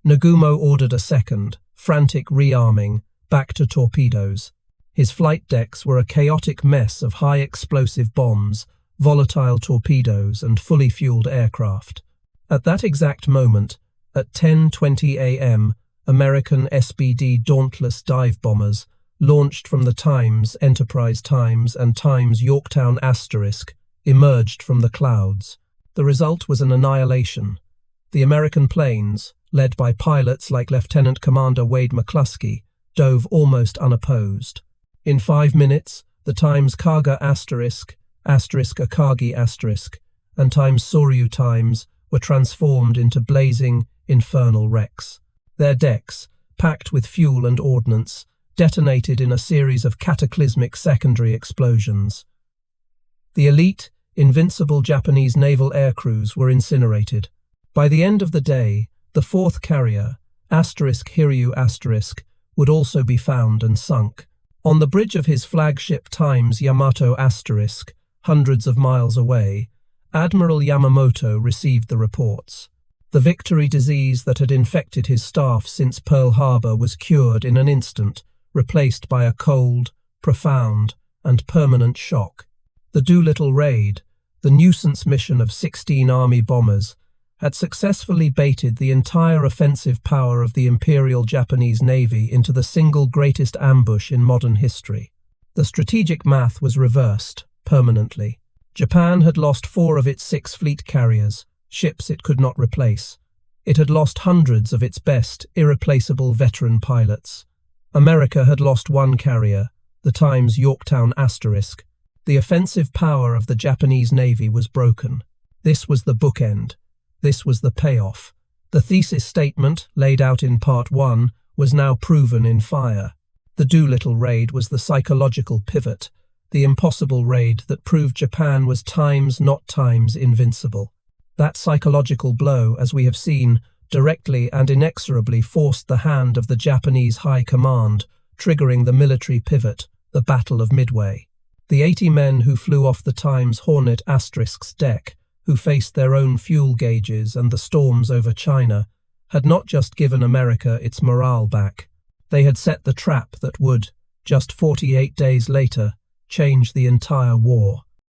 Nagumo ordered a second, frantic rearming, back to torpedoes. His flight decks were a chaotic mess of high-explosive bombs, volatile torpedoes, and fully fueled aircraft. At that exact moment, at 10:20 a.m., American SBD Dauntless dive bombers, launched from the Times Enterprise Times and Times Yorktown asterisk, emerged from the clouds. The result was an annihilation. The American planes, led by pilots like Lieutenant Commander Wade McCluskey, dove almost unopposed. In 5 minutes, the Times Kaga asterisk, Akagi asterisk, and Times Soryu times were transformed into blazing, infernal wrecks. Their decks, packed with fuel and ordnance, detonated in a series of cataclysmic secondary explosions. The elite, invincible Japanese naval air crews were incinerated. By the end of the day, the 4th carrier, Hiryu would also be found and sunk. On the bridge of his flagship Times Yamato hundreds of miles away, Admiral Yamamoto received the reports. The victory disease that had infected his staff since Pearl Harbor was cured in an instant, replaced by a cold, profound, and permanent shock. The Doolittle Raid, the nuisance mission of 16 Army bombers, had successfully baited the entire offensive power of the Imperial Japanese Navy into the single greatest ambush in modern history. The strategic math was reversed, permanently. Japan had lost 4 of its 6 fleet carriers, ships it could not replace. It had lost hundreds of its best, irreplaceable veteran pilots. America had lost 1 carrier, the Times Yorktown asterisk. The offensive power of the Japanese Navy was broken. This was the bookend. This was the payoff. The thesis statement, laid out in Part 1, was now proven in fire. The Doolittle Raid was the psychological pivot, the impossible raid that proved Japan was times not times invincible. That psychological blow, as we have seen, directly and inexorably forced the hand of the Japanese High Command, triggering the military pivot, the Battle of Midway. The 80 men who flew off the Times Hornet asterisk's deck, who faced their own fuel gauges and the storms over China, had not just given America its morale back. They had set the trap that would, just 48 days later, change the entire war.